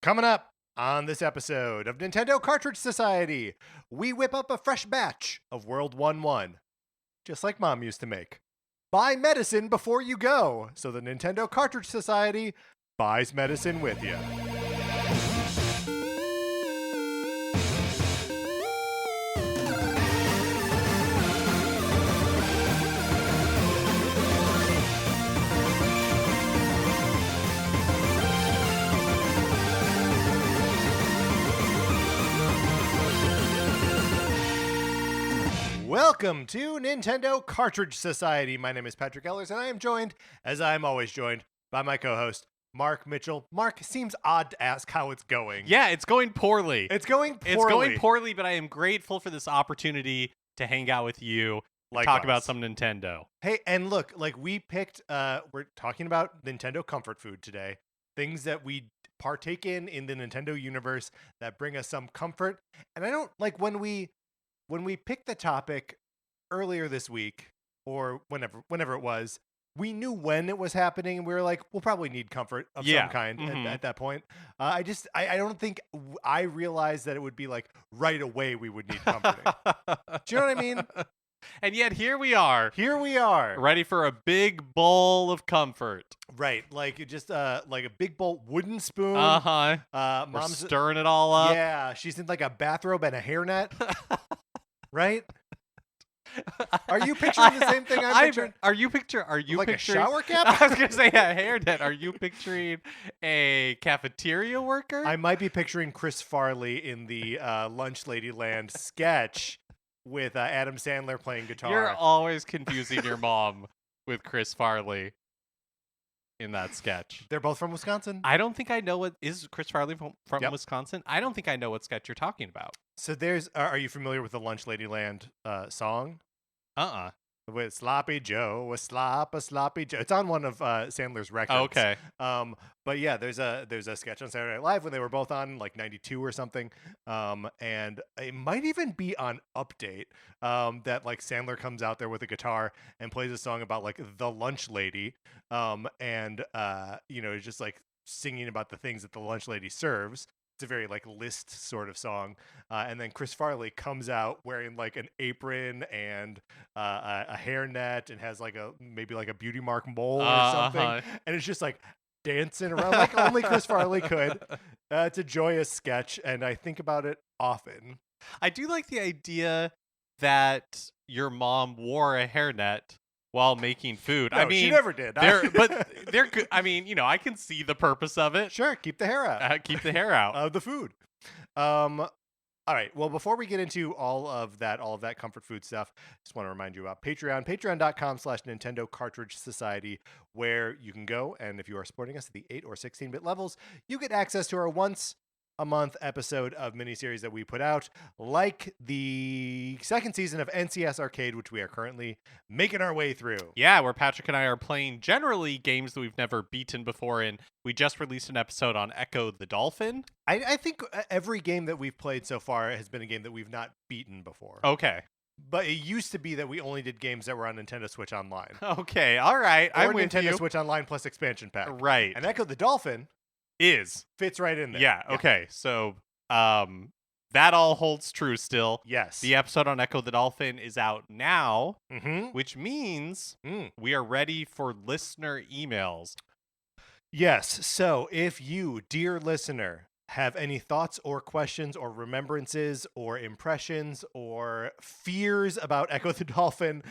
Coming up on this episode of Nintendo Cartridge Society, we whip up a fresh batch of World 1-1, just like Mom used to make. Buy medicine before you go, so the Nintendo Cartridge Society buys medicine with you. Welcome to Nintendo Cartridge Society. My name is Patrick Ellers, and I am joined, as I'm always joined, by my co-host, Mark Mitchell. Mark, seems odd to ask how it's going. Yeah, it's going poorly. It's going poorly. It's going poorly, but I am grateful for this opportunity to hang out with you and talk about some Nintendo. Hey, and look, we picked, we're talking about Nintendo comfort food today. Things that we partake in the Nintendo universe that bring us some comfort. And I don't, when we picked the topic earlier this week, or whenever it was, we knew when it was happening, and we were like, we'll probably need comfort of some kind at that point. I don't think I realized that it would be right away we would need comforting. Do you know what I mean? And yet here we are. Ready for a big bowl of comfort. Right. Just a big bowl wooden spoon. Uh-huh. Mom's stirring it all up. Yeah. She's in a bathrobe and a hairnet. Right? Are you picturing the same thing I'm picturing? Are you picturing a shower cap? I was gonna say a hairnet. Are you picturing a cafeteria worker? I might be picturing Chris Farley in the Lunch Ladyland sketch with Adam Sandler playing guitar. You're always confusing your mom with Chris Farley in that sketch. They're both from Wisconsin. I don't think I know what is Chris Farley from Yep. Wisconsin. I don't think I know what sketch you're talking about. So there's. Are you familiar with the Lunch Ladyland song? With Sloppy Joe, a sloppy Joe. It's on one of Sandler's records. Oh, okay. But yeah, there's a sketch on Saturday Night Live when they were both on 92 or something. And it might even be on Update. That Sandler comes out there with a guitar and plays a song about the lunch lady. And it's just singing about the things that the lunch lady serves. It's a very List sort of song, and then Chris Farley comes out wearing an apron and a hairnet and has maybe a beauty mark mole or something, and it's just dancing around like only Chris Farley could. It's a joyous sketch, and I think about it often. I do like the idea that your mom wore a hairnet while making food. No, I mean, she never did. They're good. I mean, I can see the purpose of it. Sure, keep the hair out. Keep the hair out of the food. All right. Well, before we get into all of that comfort food stuff, just want to remind you about Patreon, patreon.com/Nintendo Cartridge Society, where you can go. And if you are supporting us at the 8 or 16-bit levels, you get access to our once-a-month episode of miniseries that we put out, like the second season of NCS Arcade, which we are currently making our way through. Yeah, where Patrick and I are playing generally games that we've never beaten before, and we just released an episode on Echo the Dolphin. I think every game that we've played so far has been a game that we've not beaten before. Okay. But it used to be that we only did games that were on Nintendo Switch Online. Okay, all right. Or I'm with Nintendo you. Switch Online plus expansion pack. Right. And Echo the Dolphin fits right in there. Yeah, okay. So that all holds true still. Yes. The episode on Echo the Dolphin is out now, which means we are ready for listener emails. Yes. So if you, dear listener, have any thoughts or questions or remembrances or impressions or fears about Echo the Dolphin,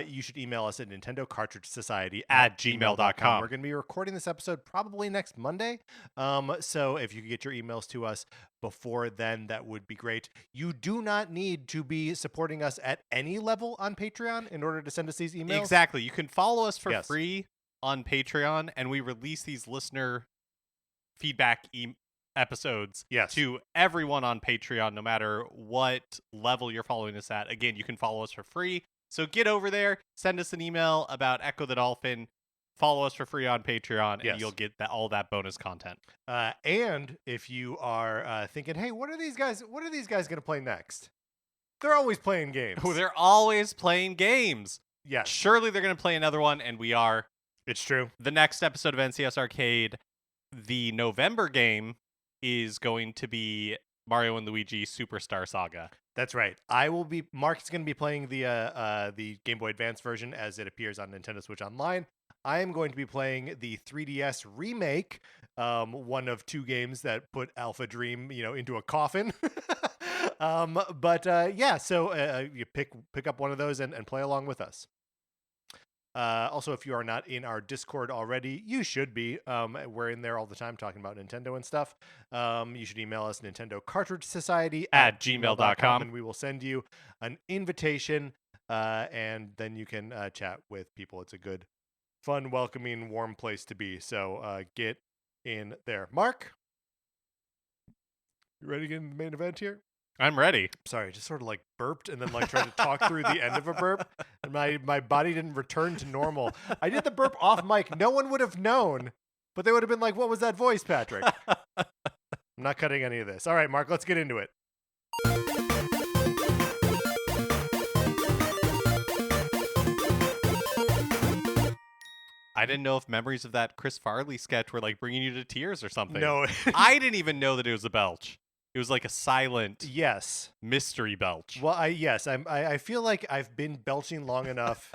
you should email us at Nintendo Cartridge Society at gmail.com. We're going to be recording this episode probably next Monday. So if you could get your emails to us before then, that would be great. You do not need to be supporting us at any level on Patreon in order to send us these emails. Exactly. You can follow us for free on Patreon, and we release these listener feedback episodes to everyone on Patreon, no matter what level you're following us at. Again, you can follow us for free. So get over there, send us an email about Echo the Dolphin, follow us for free on Patreon, and you'll get all that bonus content. And if you are thinking, hey, what are these guys going to play next? They're always playing games. Oh, they're always playing games. Yes. Surely they're going to play another one, and we are. It's true. The next episode of NCS Arcade, the November game, is going to be Mario and Luigi Superstar Saga. That's right. Mark's going to be playing the Game Boy Advance version as it appears on Nintendo Switch Online. I am going to be playing the 3DS remake, one of 2 games that put Alpha Dream, into a coffin. So you pick up one of those and play along with us. Also, if you are not in our Discord already, you should be. We're in there all the time talking about Nintendo and stuff. You should email us Nintendo Cartridge Society at gmail.com, and we will send you an invitation, and then you can chat with people. It's a good, fun, welcoming, warm place to be. So get in there. Mark, you ready to get in the main event here? I'm ready. Sorry, just sort of like burped and then like tried to talk through the end of a burp, and my body didn't return to normal. I did the burp off mic. No one would have known, but they would have been like, "What was that voice, Patrick?" I'm not cutting any of this. All right, Mark, let's get into it. I didn't know if memories of that Chris Farley sketch were like bringing you to tears or something. No. I didn't even know that it was a belch. It was like a silent mystery belch. Well, I feel like I've been belching long enough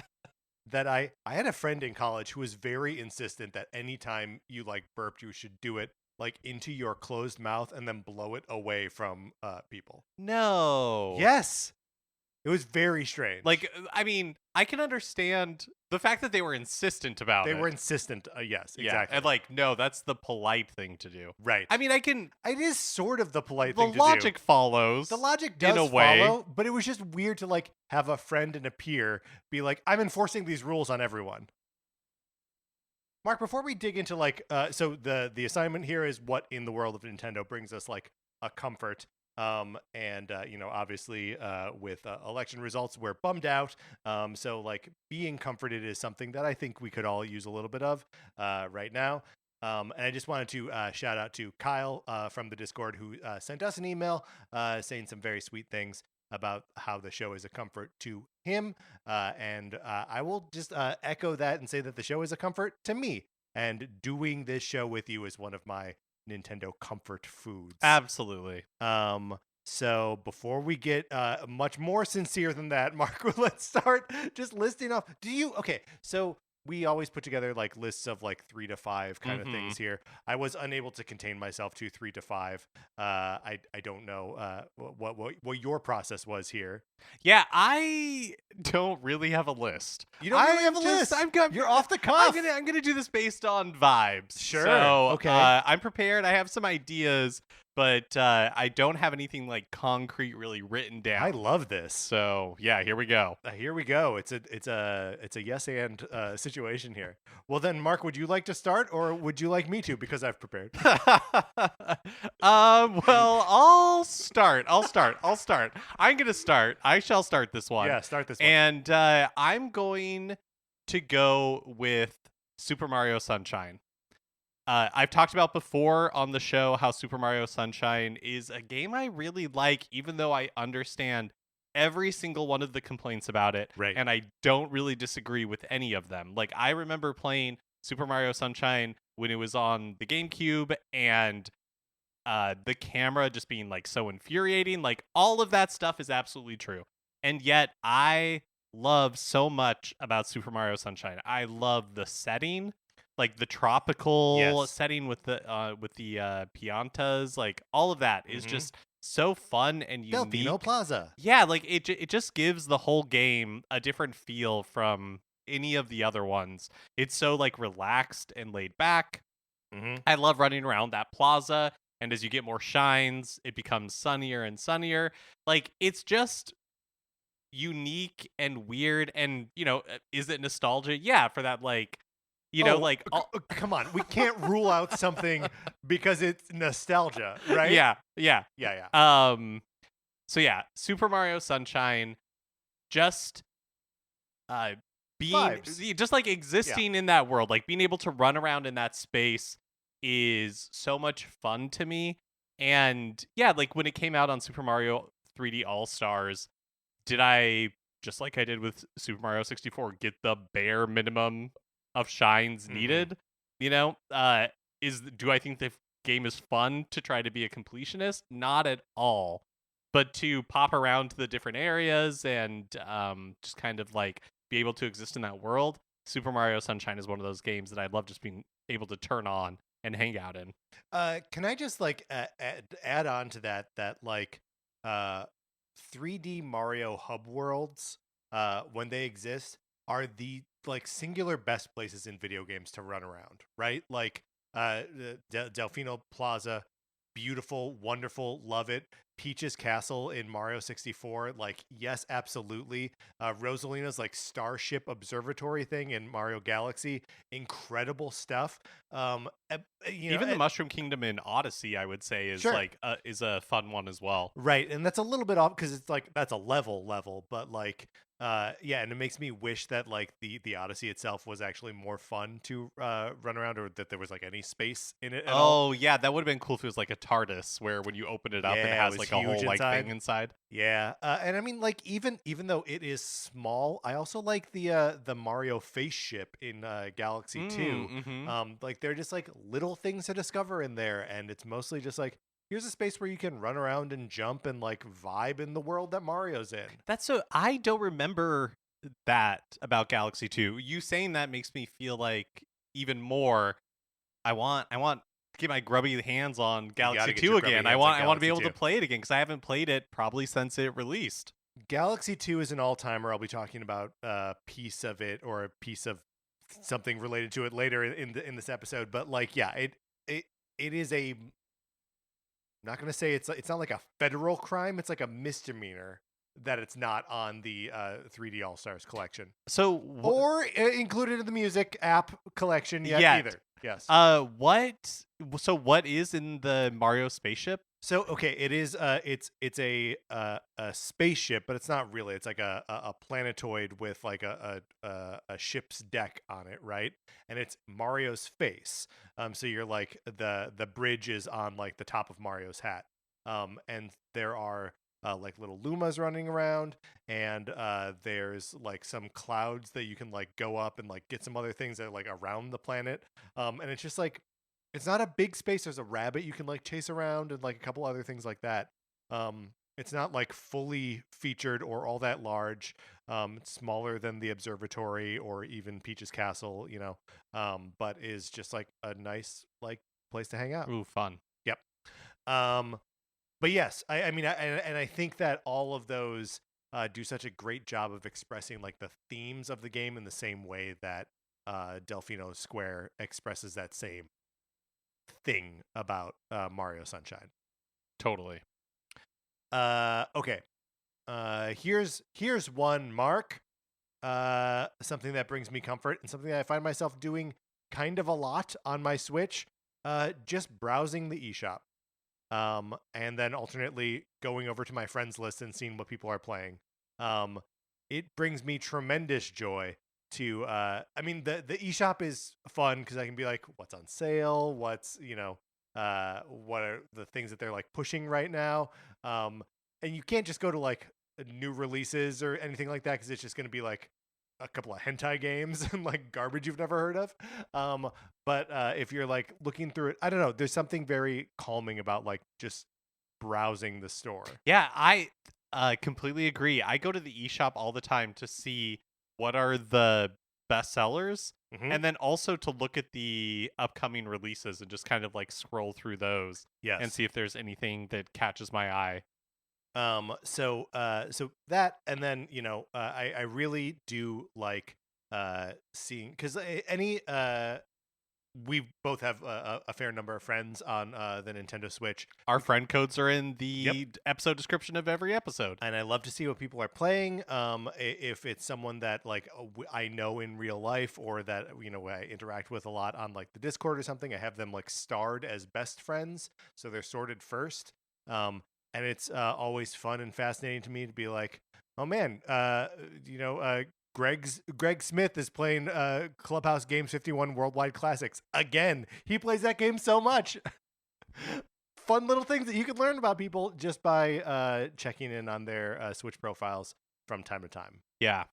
that I had a friend in college who was very insistent that anytime you like burped, you should do it like into your closed mouth and then blow it away from people. No. Yes. It was very strange. Like, I mean, I can understand the fact that they were insistent about it. They were insistent. Yes, yeah, exactly. And like, no, that's the polite thing to do. Right. I mean, it is sort of the polite thing to do. The logic follows. The logic does in a way. follow, but it was just weird to like have a friend and a peer be like, I'm enforcing these rules on everyone. Mark, before we dig into like, so the assignment here is what in the world of Nintendo brings us like a comfort. Obviously, with election results, we're bummed out. So like being comforted is something that I think we could all use a little bit of right now. And I just wanted to shout out to Kyle from the Discord who sent us an email saying some very sweet things about how the show is a comfort to him. And I will just echo that and say that the show is a comfort to me. And doing this show with you is one of my Nintendo comfort foods. Absolutely. So before we get much more sincere than that, Mark, let's start just listing off. So we always put together like lists of like 3 to 5 kind of things here. I was unable to contain myself to 3 to 5. I don't know what your process was here. Yeah, I don't really have a list. You don't really have a list. You're off the cuff. I'm gonna do this based on vibes. Sure. So, okay. I'm prepared. I have some ideas, but I don't have anything like concrete really written down. I love this. So yeah, here we go. Here we go. It's a yes and situation here. Well then, Mark, would you like to start, or would you like me to? Because I've prepared. Well, I'll start. I'm gonna start. I shall start this one. Yeah, start this one. And I'm going to go with Super Mario Sunshine. I've talked about before on the show how Super Mario Sunshine is a game I really like, even though I understand every single one of the complaints about it. Right. And I don't really disagree with any of them. Like, I remember playing Super Mario Sunshine when it was on the GameCube, and the camera just being like so infuriating. Like, all of that stuff is absolutely true. And yet I love so much about Super Mario Sunshine. I love the setting, like the tropical setting with the piantas, like all of that is just so fun and unique. Delfino Plaza. Yeah, like it just gives the whole game a different feel from any of the other ones. It's so like relaxed and laid back. I love running around that plaza, and as you get more shines, it becomes sunnier and sunnier. Like, it's just unique and weird. And, is it nostalgia? Yeah, for that, like, come on, we can't rule out something because it's nostalgia, right? Yeah. So yeah, Super Mario Sunshine, just being vibes. Just like existing in that world, like being able to run around in that space is so much fun to me. And yeah, like when it came out on Super Mario 3D All-Stars, did I, just like I did with Super Mario 64, get the bare minimum of shines needed? Do I think game is fun to try to be a completionist. Not at all. But to pop around to the different areas and just kind of like be able to exist in that world, Super Mario Sunshine is one of those games that I'd love just being able to turn on and hang out in. Can I just like add on to that like 3D Mario hub worlds when they exist are the like singular best places in video games to run around, right? Like Delfino Plaza, beautiful, wonderful, love it. Peach's Castle in Mario 64, like, yes, absolutely. Rosalina's like Starship Observatory thing in Mario Galaxy, incredible stuff. Even the Mushroom Kingdom in Odyssey, I would say, is like is a fun one as well. Right, and that's a little bit off because it's like that's a level, but like yeah, and it makes me wish that like the Odyssey itself was actually more fun to run around, or that there was like any space in it at all. Yeah, that would have been cool if it was like a TARDIS where when you open it up, it has like a whole like thing inside. Yeah, and I mean like even though it is small, I also like the Mario face ship in Galaxy 2. Like they're just like little things to discover in there, and it's mostly just like, here's a space where you can run around and jump and like vibe in the world that Mario's in. I don't remember that about Galaxy 2. You saying that makes me feel like even more I want to get my grubby hands on Galaxy 2 again. I want to be able to play it again because I haven't played it probably since it released. Galaxy 2 is an all-timer. I'll be talking about a piece of it or a piece of something related to it later in this episode, but like yeah, it is a, I'm not going to say it's not like a federal crime, it's like a misdemeanor that it's not on the 3D All-Stars collection. So or included in the music app collection yet either. Yes. What is in the Mario spaceship? So okay, it is it's a spaceship, but it's not really. It's like a planetoid with like a ship's deck on it, right? And it's Mario's face. So you're like the bridge is on like the top of Mario's hat. And there are like little Lumas running around, and there's like some clouds that you can like go up and like get some other things that are like around the planet. And it's just like, it's not a big space. There's a rabbit you can like chase around and like a couple other things like that. It's not like fully featured or all that large. It's smaller than the observatory or even Peach's Castle, you know, but is just like a nice like place to hang out. Ooh, fun. Yep. But yes, I mean, I think that all of those do such a great job of expressing like the themes of the game in the same way that Delfino Square expresses that same thing about Mario Sunshine. Totally. Okay. Here's one, Mark. Something that brings me comfort and something that I find myself doing kind of a lot on my Switch. Just browsing the eShop. And then alternately going over to my friends list and seeing what people are playing. It brings me tremendous joy to I mean the eShop is fun because I can be like, what's on sale, what's, you know, what are the things that they're like pushing right now, and you can't just go to like new releases or anything like that because it's just going to be like a couple of hentai games and like garbage you've never heard of. But if you're like looking through it, I don't know, there's something very calming about like just browsing the store. Yeah, I completely agree. I go to the eShop all the time to see what are the best sellers, and then also to look at the upcoming releases and just kind of like scroll through those and see if there's anything that catches my eye. So that, and then, you know, I really do like seeing, because we both have a fair number of friends on the Nintendo Switch. Our friend codes are in the episode description of every episode, and I love to see what people are playing. If it's someone that like I know in real life, or that, you know, I interact with a lot on like the Discord or something, I have them like starred as best friends, so they're sorted first. And it's always fun and fascinating to me to be like, oh man, you know, Greg Smith is playing Clubhouse Games 51 Worldwide Classics again. He plays that game so much. Fun little things that you can learn about people just by checking in on their Switch profiles from time to time. Yeah.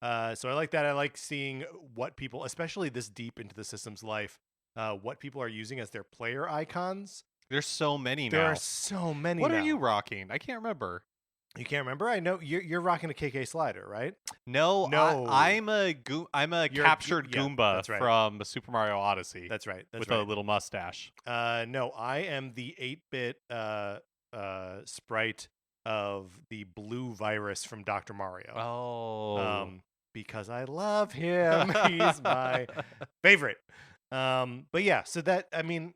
So I like that. I like seeing what people, especially this deep into the system's life, what people are using as their player icons. There's so many There now. are so many. What now. are you rocking? I can't remember. You can't remember? I know you're rocking a KK slider, right? No. I'm a captured yeah, Goomba that's right. from Super Mario Odyssey. That's right. That's with right. a little mustache. No, I am the 8-bit sprite of the blue virus from Dr. Mario. Oh. Because I love him. He's my favorite. But yeah, so that, I mean,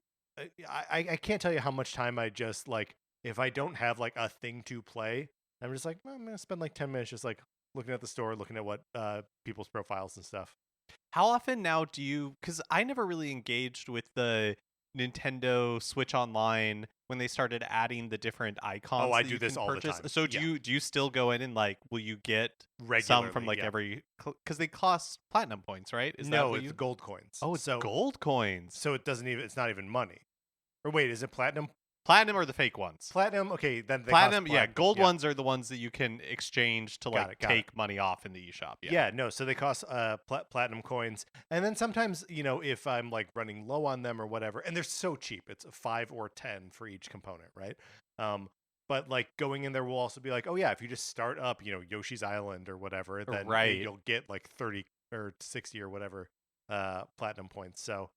I can't tell you how much time I just like, if I don't have like a thing to play, I'm just like, well, I'm going to spend like 10 minutes just like looking at the store, looking at what people's profiles and stuff. How often now do you, because I never really engaged with the Nintendo Switch Online when they started adding the different icons. Oh, I do this all purchase. the time. So do you still go in and like, will you get regularly, some from like every, because they cost platinum points, right? No, it's gold coins. Oh, it's gold coins. So it's not even money. Or wait, is it platinum? Platinum are the fake ones. Platinum, okay, then platinum, yeah. Gold ones are the ones that you can exchange to like take money off in the eShop. Yeah, no, so they cost platinum coins, and then sometimes if I'm like running low on them or whatever, and they're so cheap, it's 5 or 10 for each component, right? But like going in there will also be like, oh yeah, if you just start up, Yoshi's Island or whatever, then you'll get like 30 or 60 or whatever platinum points. So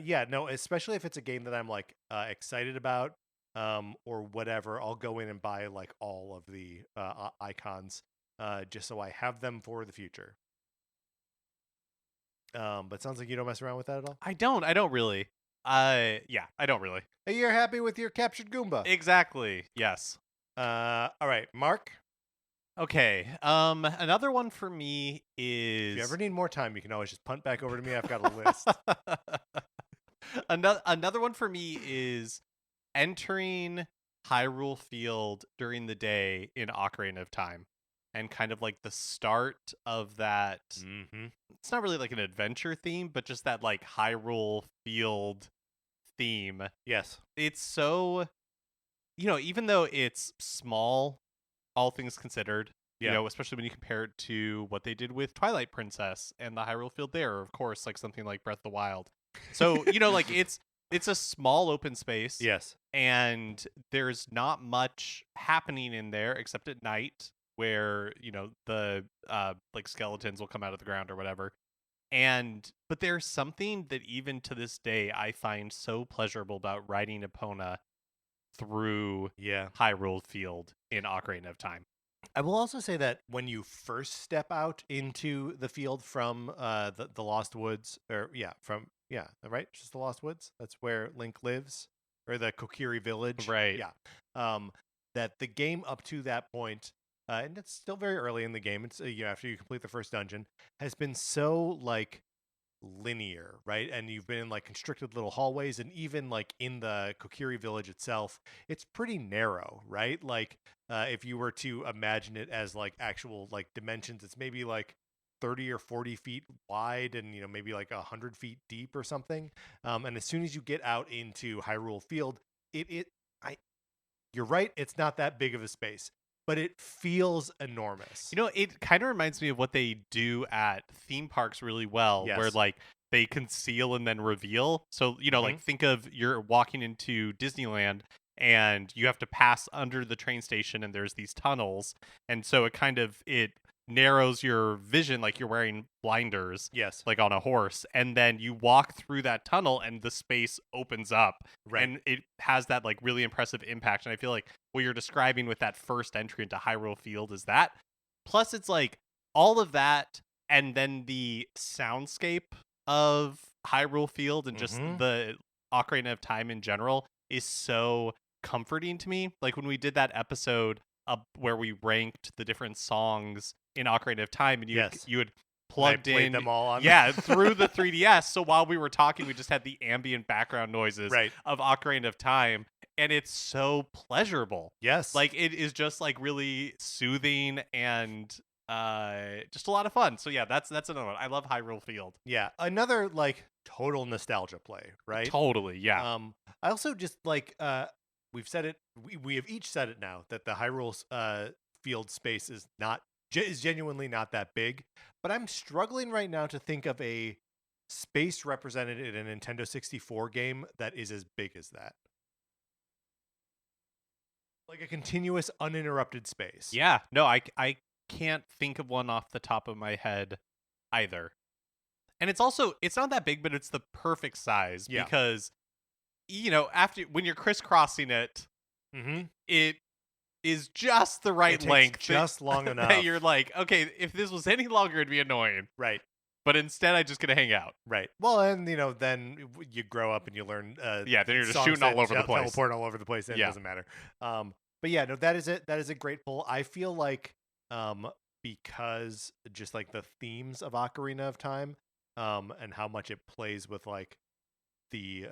yeah, no, especially if it's a game that I'm like excited about. Or whatever, I'll go in and buy like all of the icons just so I have them for the future. But it sounds like you don't mess around with that at all. I don't really. Yeah, I don't really. You're happy with your captured Goomba. Exactly. Yes. All right, Mark. Okay. Another one for me is. If you ever need more time, you can always just punt back over to me. I've got a list. Another one for me is entering Hyrule Field during the day in Ocarina of Time, and kind of like the start of that. Mm-hmm. It's not really like an adventure theme, but just that like Hyrule Field theme. Yes. It's so, even though it's small, all things considered, especially when you compare it to what they did with Twilight Princess and the Hyrule Field there, of course, like something like Breath of the Wild. So, like it's a small open space. Yes. And there's not much happening in there except at night where, the like skeletons will come out of the ground or whatever. But there's something that even to this day I find so pleasurable about riding Epona through Hyrule Field in Ocarina of Time. I will also say that when you first step out into the field from the Lost Woods, right? It's just the Lost Woods. That's where Link lives, or the Kokiri Village. Right. Yeah. That the game up to that point, and it's still very early in the game. It's after you complete the first dungeon, has been so like linear, right? And you've been in like constricted little hallways, and even like in the Kokiri Village itself, it's pretty narrow, right? Like if you were to imagine it as like actual like dimensions, it's maybe like 30 or 40 feet wide and maybe like 100 feet deep or something. And as soon as you get out into Hyrule Field, you're right, it's not that big of a space, but it feels enormous. It kind of reminds me of what they do at theme parks really well, where like they conceal and then reveal. So, like think of you're walking into Disneyland and you have to pass under the train station and there's these tunnels. And so it narrows your vision like you're wearing blinders, like on a horse, and then you walk through that tunnel and the space opens up, and it has that like really impressive impact. And I feel like what you're describing with that first entry into Hyrule Field is that, plus it's like all of that, and then the soundscape of Hyrule Field and just the Ocarina of Time in general is so comforting to me. Like when we did that episode where we ranked the different songs in Ocarina of Time, and you had plugged in them all on through the 3DS. So while we were talking, we just had the ambient background noises of Ocarina of Time, and it's so pleasurable. Yes, like it is just like really soothing and just a lot of fun. So yeah, that's another one. I love Hyrule Field. Yeah, another like total nostalgia play, right? Totally, yeah. I also just like we've said it. We have each said it now that the Hyrule Field space is genuinely not that big. But I'm struggling right now to think of a space represented in a Nintendo 64 game that is as big as that. Like a continuous, uninterrupted space. Yeah, no, I can't think of one off the top of my head either. And it's not that big, but it's the perfect size because, after when you're crisscrossing it, it is just the right length. Just long enough. That you're like, okay, if this was any longer, it'd be annoying. Right. But instead, I just get to hang out. Right. Well, and then you grow up and you learn. Then you're just shooting all over the place, teleporting all over the place, and it doesn't matter. But yeah, no, that is it. That is a great pull. I feel like, because just like the themes of Ocarina of Time, and how much it plays with like the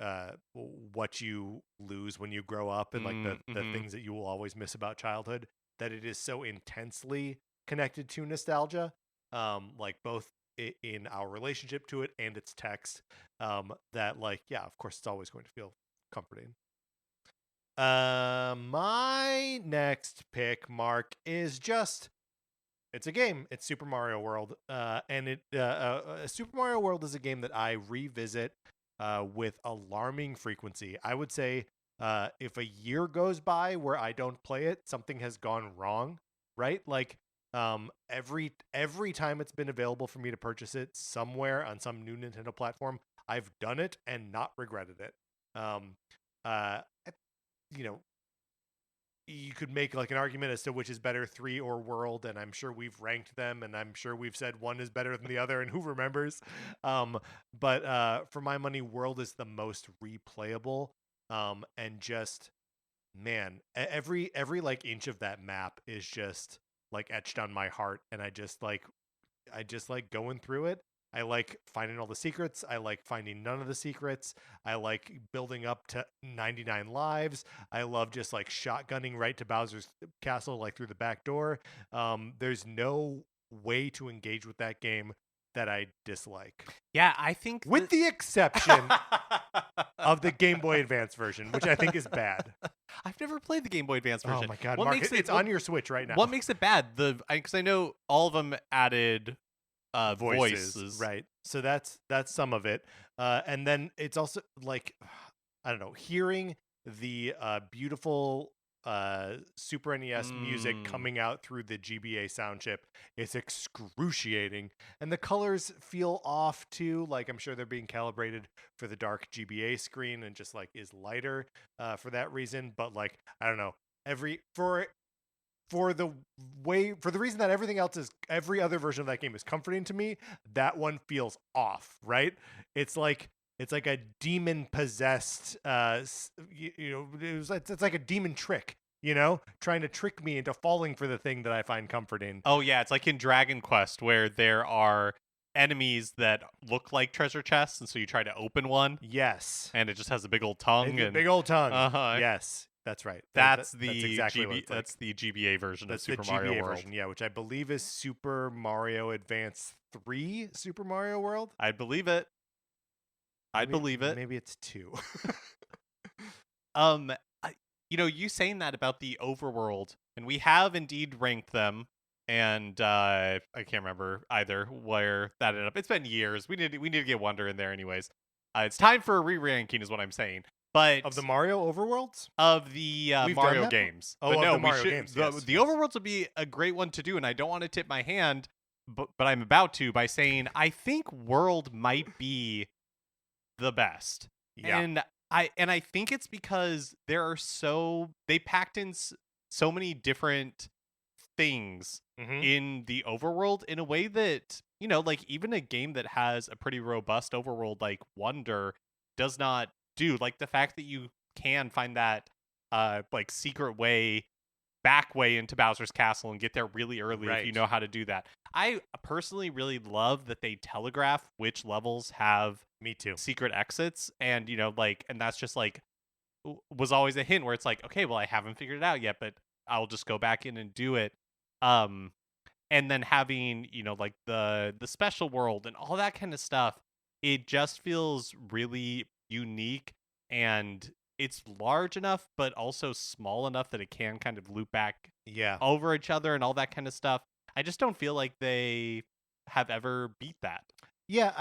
what you lose when you grow up, and like the things that you will always miss about childhood, that it is so intensely connected to nostalgia, like both in our relationship to it and its text, that like, yeah, of course it's always going to feel comforting. My next pick, Mark, is just, it's a game. It's Super Mario World, and Super Mario World is a game that I revisit with alarming frequency. I would say if a year goes by where I don't play it, something has gone wrong, right? Like, every time it's been available for me to purchase it somewhere on some new Nintendo platform, I've done it and not regretted it. You could make like an argument as to which is better, 3 or World, and I'm sure we've ranked them, and I'm sure we've said one is better than the other, and who remembers? But for my money, World is the most replayable, and just, man, every like inch of that map is just like etched on my heart, and I just like going through it. I like finding all the secrets. I like finding none of the secrets. I like building up to 99 lives. I love just like shotgunning right to Bowser's castle, like through the back door. There's no way to engage with that game that I dislike. Yeah, I think with the exception of the Game Boy Advance version, which I think is bad. I've never played the Game Boy Advance version. Oh my god, Mark, it's on your Switch right now. What makes it bad? Because I know all of them added voices, right? So that's some of it, and then it's also like, I don't know, hearing the beautiful Super NES music coming out through the GBA sound chip. It's excruciating, and the colors feel off too. Like, I'm sure they're being calibrated for the dark GBA screen and just like is lighter for that reason. But like, I don't know, for the reason that every other version of that game is comforting to me, that one feels off, right? It's like a demon possessed, it's like a demon trick, trying to trick me into falling for the thing that I find comforting. Oh yeah, it's like in Dragon Quest where there are enemies that look like treasure chests, and so you try to open one. Yes. And it just has a big old tongue. Big old tongue. Uh-huh. Yes. That's right. That's exactly that's the GBA version of Super Mario World. Version, yeah, which I believe is Super Mario Advance 3 Super Mario World. I believe it. I'd believe it. Maybe it's 2. You saying that about the overworld, and we have indeed ranked them, and I can't remember either where that ended up. It's been years. We need to get Wonder in there anyways. It's time for a re-ranking is what I'm saying. But of the Mario overworlds? Of the Mario games. Oh, the Mario games. The overworlds would be a great one to do, and I don't want to tip my hand, but I'm about to by saying I think World might be the best. Yeah. And I think it's because they packed in so many different things in the overworld in a way that, like even a game that has a pretty robust overworld like Wonder does not do. Like the fact that you can find that like secret back way into Bowser's castle and get there really early, right, if you know how to do that. I personally really love that they telegraph which levels have secret exits, and and that's just like was always a hint where it's like, okay, well, I haven't figured it out yet, but I'll just go back in and do it. And then having like the special world and all that kind of stuff, it just feels really unique, and it's large enough but also small enough that it can kind of loop back over each other and all that kind of stuff. I just don't feel like they have ever beat that. Yeah,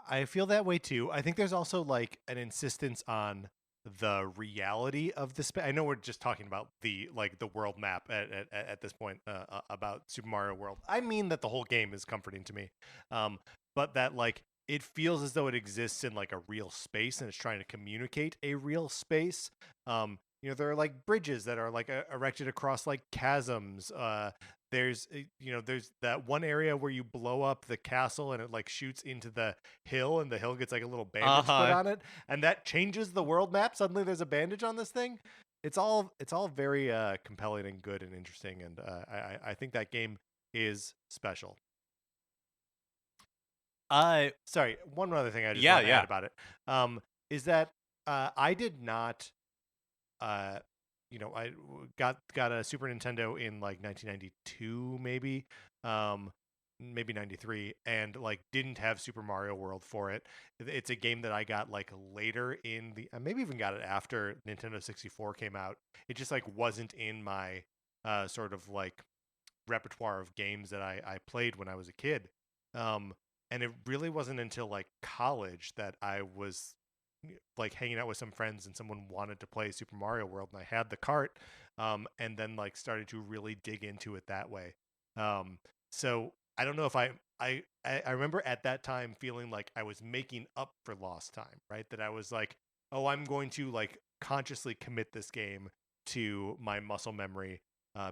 I feel that way too. I think there's also like an insistence on the reality of the space. I know we're just talking about the like the world map at this point about Super Mario World. I mean that the whole game is comforting to me, but that like it feels as though it exists in like a real space and it's trying to communicate a real space. There are like bridges that are like erected across like chasms. There's that one area where you blow up the castle and it like shoots into the hill and the hill gets like a little bandage put on it and that changes the world map. Suddenly there's a bandage on this thing. It's all very compelling and good and interesting, and I think that game is special. Sorry, one other thing I just want to add about it is that I did not I got a Super Nintendo in like 1992, maybe 93, and like didn't have Super Mario World for it. It's a game that I got like later in the, maybe even got it after Nintendo 64 came out. It just like wasn't in my sort of like repertoire of games that I played when I was a kid. And it really wasn't until like college that I was like hanging out with some friends and someone wanted to play Super Mario World and I had the cart, and then like started to really dig into it that way. So I don't know if I remember at that time feeling like I was making up for lost time, right? That I was like, oh, I'm going to like consciously commit this game to my muscle memory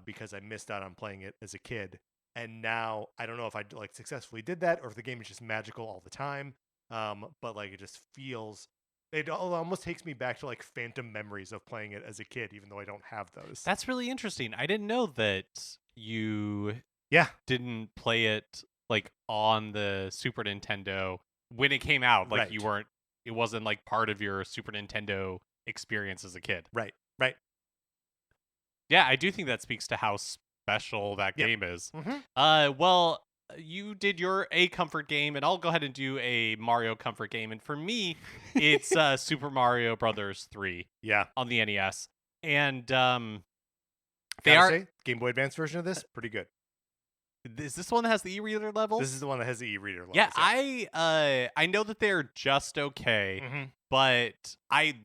because I missed out on playing it as a kid. And now I don't know if I like successfully did that or if the game is just magical all the time. But like it just feels, it almost takes me back to like phantom memories of playing it as a kid, even though I don't have those. That's really interesting. I didn't know that you Yeah. didn't play it like on the Super Nintendo when it came out. Like Right. It wasn't like part of your Super Nintendo experience as a kid. Right. Yeah, I do think that speaks to how special that Yep. game is. Mm-hmm. Well, you did your a comfort game, and I'll go ahead and do a Mario comfort game. And for me, it's Super Mario Brothers 3. Yeah. On the NES, and say, Game Boy Advance version of this pretty good. Is this one that has the e-reader levels? This is the one that has the e-reader levels. Yeah, I know that they're just okay, but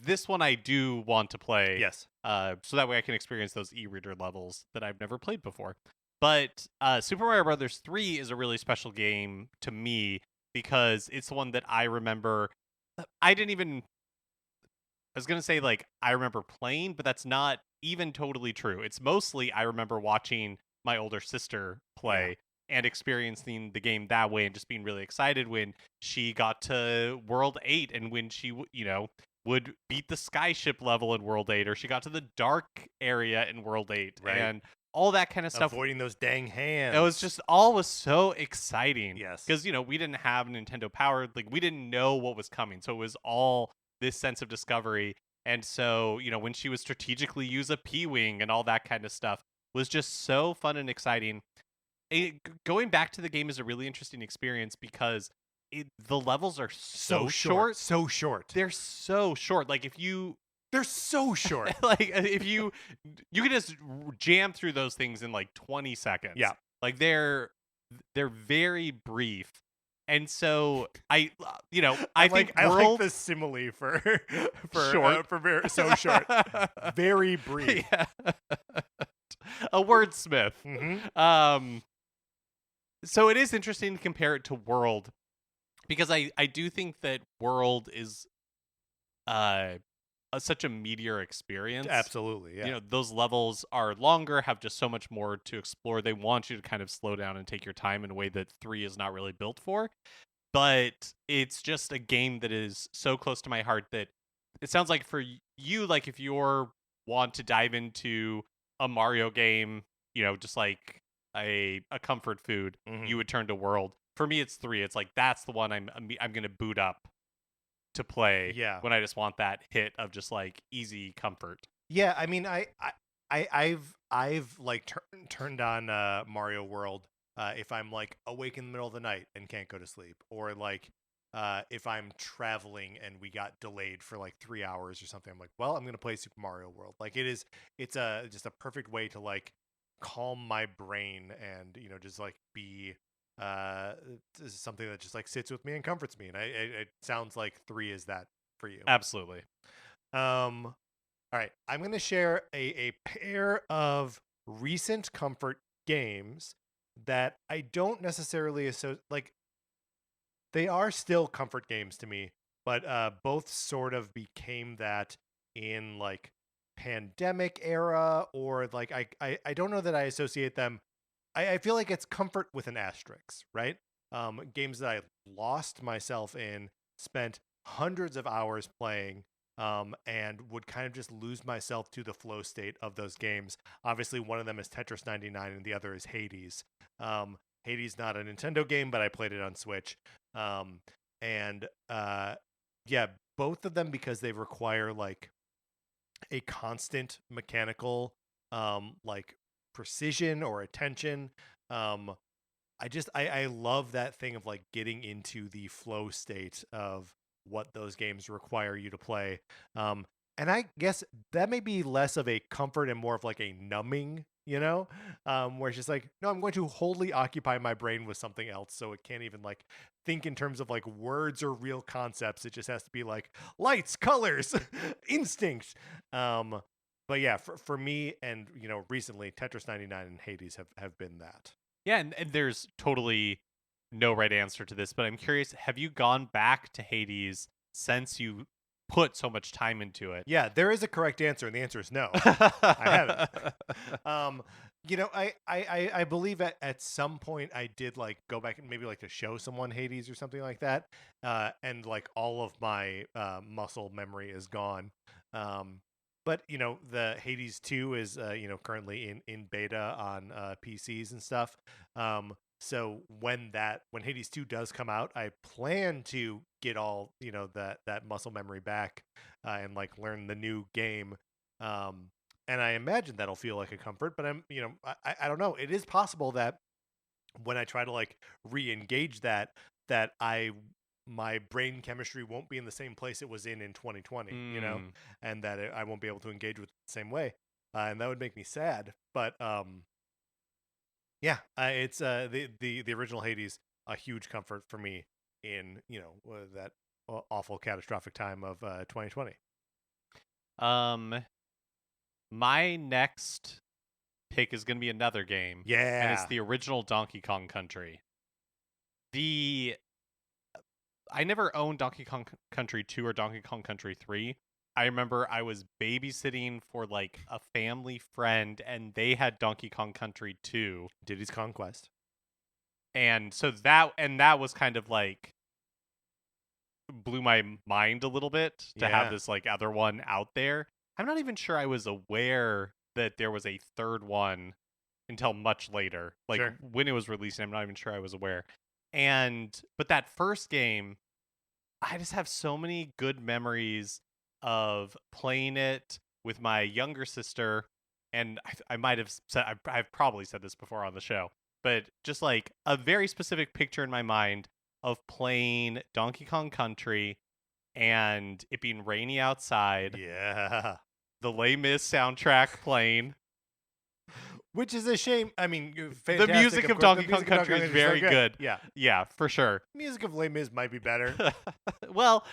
this one I do want to play. Yes. So that way I can experience those e-reader levels that I've never played before. But Super Mario Brothers 3 is a really special game to me because it's one that I remember. I was going to say like I remember playing, but that's not even totally true. It's mostly I remember watching my older sister play and experiencing the game that way and just being really excited when she got to World 8 and when she would beat the skyship level in World 8 or she got to the dark area in World 8 and all that kind of stuff. Avoiding those dang hands. It was just all was so exciting. Yes. Because, we didn't have Nintendo Power. Like, we didn't know what was coming. So it was all this sense of discovery. And so, when she would strategically use a P-Wing and all that kind of stuff was just so fun and exciting. Going back to the game is a really interesting experience because the levels are so short. So short. They're so short. Like, they're so short. Like, if you can just jam through those things in like 20 seconds. Yeah. Like, they're very brief. And so I think I like the simile for short. For so short. Very brief. Yeah. A wordsmith. Mm-hmm. So it is interesting to compare it to World because I do think that World is such a meatier experience. Absolutely, yeah. Those levels are longer, have just so much more to explore. They want you to kind of slow down and take your time in a way that 3 is not really built for. But it's just a game that is so close to my heart that it sounds like for you, like if you're want to dive into a Mario game, just like a comfort food, you would turn to World. For me, it's 3. It's like that's the one I'm gonna boot up to play when I just want that hit of just like easy comfort. Yeah, I mean, I've like turned on Mario World if I'm like awake in the middle of the night and can't go to sleep, or like if I'm traveling and we got delayed for like 3 hours or something. I'm like, well, I'm gonna play Super Mario World. Like it's just a perfect way to like calm my brain and just like be something that just like sits with me and comforts me. And it sounds like 3 is that for you. Absolutely. All right, I'm going to share a pair of recent comfort games that I don't necessarily associate, like, they are still comfort games to me, but both sort of became that in like pandemic era, or like I don't know that I associate them. I feel like it's comfort with an asterisk, right? Games that I lost myself in, spent hundreds of hours playing, and would kind of just lose myself to the flow state of those games. Obviously, one of them is Tetris 99, and the other is Hades. Hades not a Nintendo game, but I played it on Switch. And yeah, both of them, because they require like a constant mechanical like precision or attention. I love that thing of like getting into the flow state of what those games require you to play. And I guess that may be less of a comfort and more of like a numbing, where it's just like, no, I'm going to wholly occupy my brain with something else, so it can't even like think in terms of like words or real concepts. It just has to be like lights, colors, instinct. But yeah, for me, and recently Tetris 99 and Hades have been that. Yeah, and there's totally no right answer to this, but I'm curious, have you gone back to Hades since you put so much time into it? Yeah, there is a correct answer, and the answer is no. I haven't. I believe at some point I did like go back and maybe like to show someone Hades or something like that, and like all of my muscle memory is gone. But the Hades 2 is currently in beta on PCs and stuff. So when Hades 2 does come out, I plan to get all that muscle memory back, and like learn the new game. And I imagine that'll feel like a comfort. But I don't know. It is possible that when I try to like re-engage that my brain chemistry won't be in the same place it was in 2020, and that I won't be able to engage with it the same way, and that would make me sad. But yeah, it's the original Hades, a huge comfort for me in that awful catastrophic time of 2020. My next pick is going to be another game. Yeah, and it's the original Donkey Kong Country. I never owned Donkey Kong Country 2 or Donkey Kong Country 3. I remember I was babysitting for like a family friend, and they had Donkey Kong Country 2, Diddy's Kong Quest. And so that was kind of like blew my mind a little bit to have this like other one out there. I'm not even sure I was aware that there was a third one until much later. Like when it was releasing, I'm not even sure I was aware. But that first game, I just have so many good memories of playing it with my younger sister. And I might have said, I've probably said this before on the show, but just like a very specific picture in my mind of playing Donkey Kong Country and it being rainy outside. Yeah. The Les Mis soundtrack playing. Which is a shame. I mean, the music of Donkey Kong Country is very good. Yeah, for sure. Music of Les Mis might be better. Well,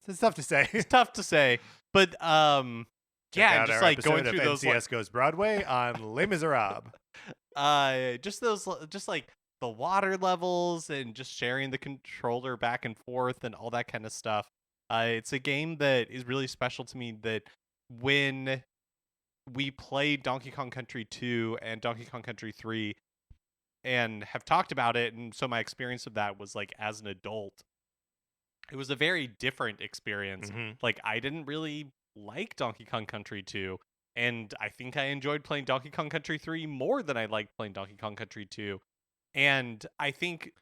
it's tough to say. It's tough to say, but yeah, just like going through those. NCS Goes Broadway on Les Miserables. Just like the water levels and just sharing the controller back and forth and all that kind of stuff. It's a game that is really special to me. That when we played Donkey Kong Country 2 and Donkey Kong Country 3 and have talked about it, and so my experience of that was like as an adult, it was a very different experience. Like I didn't really like Donkey Kong Country 2, and I think I enjoyed playing Donkey Kong Country 3 more than I liked playing Donkey Kong Country 2. And I think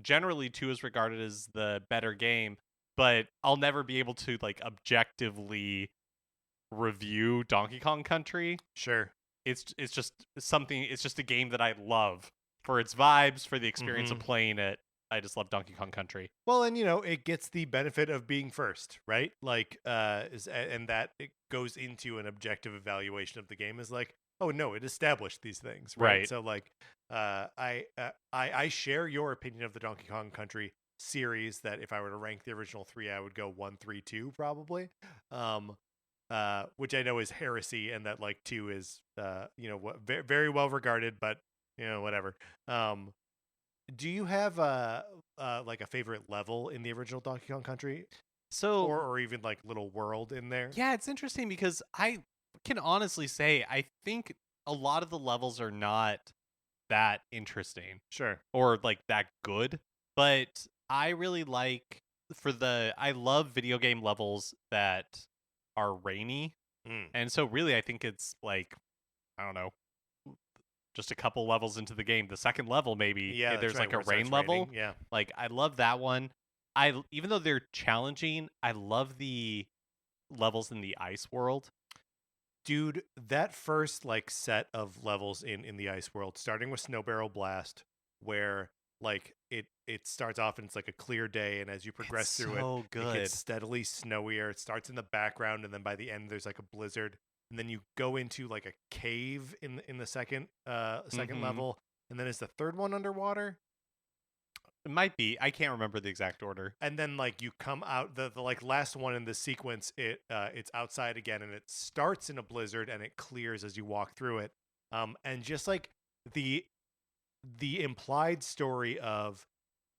generally 2 is regarded as the better game, but I'll never be able to like objectively review Donkey Kong Country. Sure. It's just a game that I love for its vibes, for the experience of playing it. I just love Donkey Kong Country. Well, and it gets the benefit of being first, right? Like, and that it goes into an objective evaluation of the game is like, oh no, it established these things, right? So like, I share your opinion of the Donkey Kong Country series. That if I were to rank the original three, I would go 1, 3, 2 probably. Which I know is heresy, and that like 2 is very, very well regarded, but whatever. Do you have like a favorite level in the original Donkey Kong Country? So or even like little world in there? Yeah, it's interesting because I can honestly say I think a lot of the levels are not that interesting. Sure. Or like that good, but I really like I love video game levels that are rainy. And so really I think it's like, I don't know, just a couple levels into the game, the second level maybe, there's like a rain level. Yeah. Like I love that one. Even though they're challenging, I love the levels in the ice world. Dude, that first like set of levels in the ice world, starting with Snow Barrel Blast, where like it starts off and it's like a clear day, and as you progress through it gets steadily snowier. It starts in the background, and then by the end there's like a blizzard, and then you go into like a cave in the second level, and then is the third one underwater? It might be. I can't remember the exact order. And then like you come out the like last one in the sequence, it's outside again, and it starts in a blizzard and it clears as you walk through it. And just like the implied story of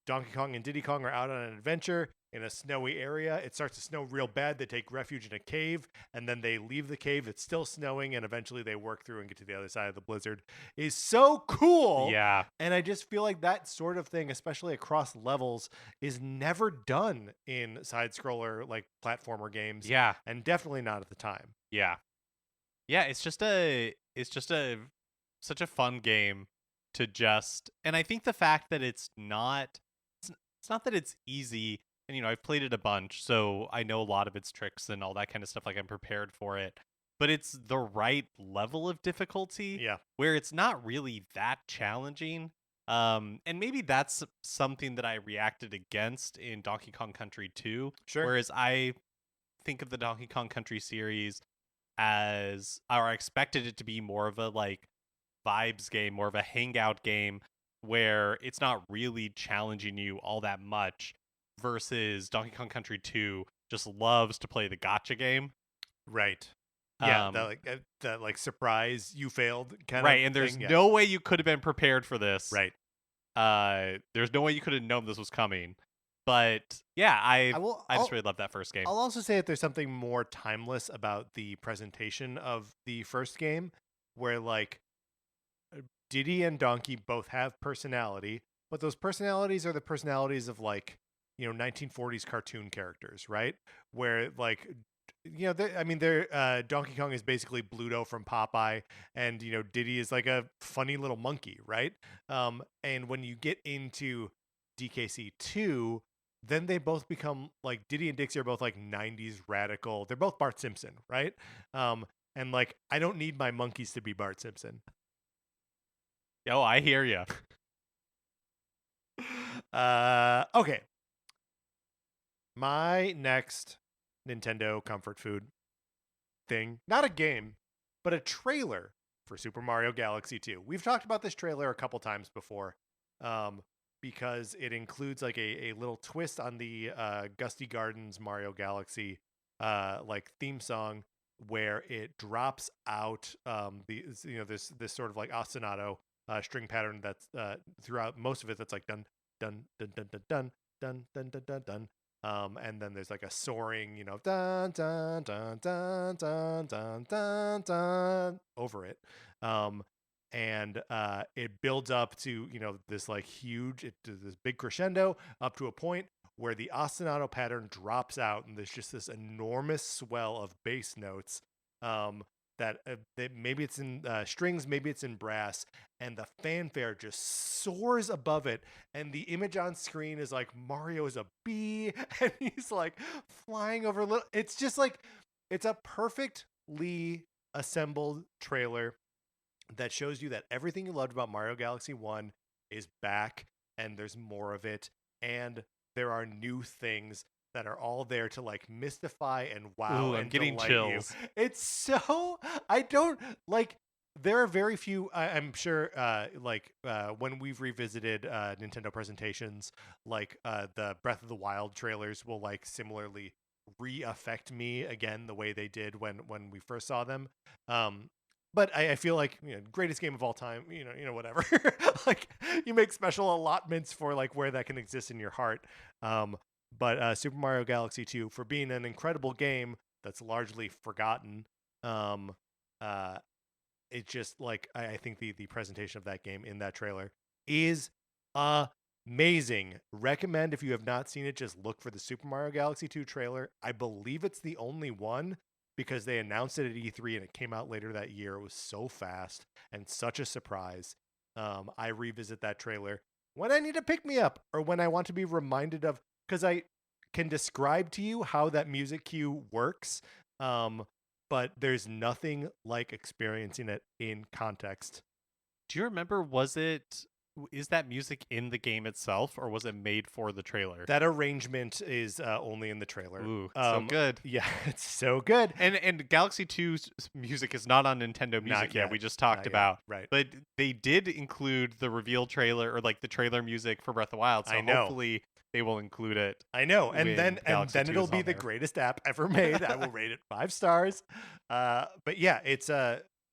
Donkey Kong and Diddy Kong are out on an adventure in a snowy area. It starts to snow real bad. They take refuge in a cave, and then they leave the cave. It's still snowing, and eventually they work through and get to the other side of the blizzard. Is so cool. Yeah. And I just feel like that sort of thing, especially across levels, is never done in side-scroller like platformer games. Yeah. And definitely not at the time. Yeah. Yeah, it's just such a fun game to just, and I think the fact that it's not that it's easy, and I've played it a bunch, so I know a lot of its tricks and all that kind of stuff, like I'm prepared for it, but it's the right level of difficulty. Yeah. Where it's not really that challenging. And maybe that's something that I reacted against in Donkey Kong Country 2. Sure. Whereas I think of the Donkey Kong Country series as, or I expected it to be more of a like vibes game, more of a hangout game where it's not really challenging you all that much, versus Donkey Kong Country 2 just loves to play the gotcha game. Right. Yeah, that like surprise you failed kind of right, and there's no way you could have been prepared for this. Right. There's no way you could have known this was coming. But yeah, I just really love that first game. I'll also say that there's something more timeless about the presentation of the first game, where like Diddy and Donkey both have personality, but those personalities are the personalities of like 1940s cartoon characters, right? Where like they're Donkey Kong is basically Bluto from Popeye, and Diddy is like a funny little monkey, right? And when you get into DKC 2, then they both become like Diddy and Dixie are both like 90s radical. They're both Bart Simpson, right? And like I don't need my monkeys to be Bart Simpson. Oh, I hear you. Okay. My next Nintendo comfort food thing, not a game, but a trailer for Super Mario Galaxy 2. We've talked about this trailer a couple times before, because it includes like a little twist on the Gusty Gardens Mario Galaxy like theme song, where it drops out this sort of like ostinato string pattern that's throughout most of it, that's like dun dun dun dun dun dun dun dun dun dun dun. And then there's like a soaring, dun dun dun dun dun dun dun dun over it. And it builds up to this like huge, this big crescendo up to a point where the ostinato pattern drops out, and there's just this enormous swell of bass notes. That maybe it's in strings, maybe it's in brass, and the fanfare just soars above it, and the image on screen is like Mario is a bee, and he's like flying over little. It's just like, it's a perfectly assembled trailer that shows you that everything you loved about Mario Galaxy 1 is back, and there's more of it, and there are new things that are all there to like mystify and wow. Ooh, and I'm getting delight chills. you. It's so I don't like. There are very few. I'm sure, when we've revisited Nintendo presentations, like the Breath of the Wild trailers will like similarly re-affect me again the way they did when we first saw them. But I feel like greatest game of all time. Whatever. Like you make special allotments for like where that can exist in your heart. But Super Mario Galaxy 2 for being an incredible game that's largely forgotten. It just like I think the presentation of that game in that trailer is amazing. Recommend if you have not seen it, just look for the Super Mario Galaxy 2 trailer. I believe it's the only one because they announced it at E3 and it came out later that year. It was so fast and such a surprise. I revisit that trailer when I need to pick me up or when I want to be reminded of, because I can describe to you how that music cue works. But there's nothing like experiencing it in context. Do you remember, is that music in the game itself, or was it made for the trailer? That arrangement is only in the trailer. Ooh, so good. Yeah, it's so good. And Galaxy 2's music is not on Nintendo Music yet. We just talked about. Right. But they did include the reveal trailer, or like the trailer music for Breath of the Wild, so I know. Hopefully they will include it. I know. And then it'll be the there. greatest app ever made. I will rate it 5 stars. But yeah, it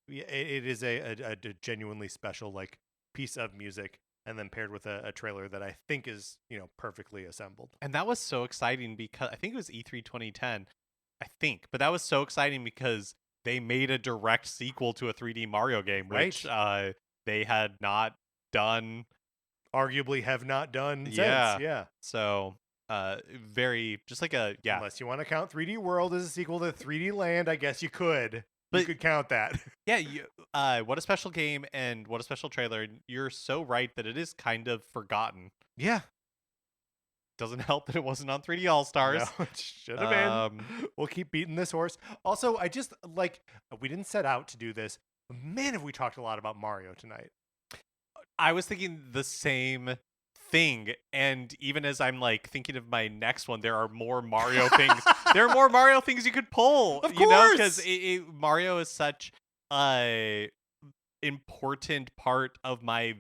is a genuinely special like piece of music, and then paired with a trailer that I think is perfectly assembled. And that was so exciting because I think it was E3 2010. But that was so exciting because they made a direct sequel to a 3D Mario game, which they had not done. Arguably have not done since. Yeah. So very just like unless you want to count 3D World as a sequel to 3D Land, I guess you could. But you could count that. Yeah, what a special game and what a special trailer. You're so right that it is kind of forgotten. Yeah. Doesn't help that it wasn't on 3D All-Stars. No, it should have been. We'll keep beating this horse. Also, I just we didn't set out to do this. Man, have we talked a lot about Mario tonight. I was thinking the same thing, and even as I'm like thinking of my next one, there are more Mario things. There are more Mario things you could pull, of course, because Mario is such a important part of my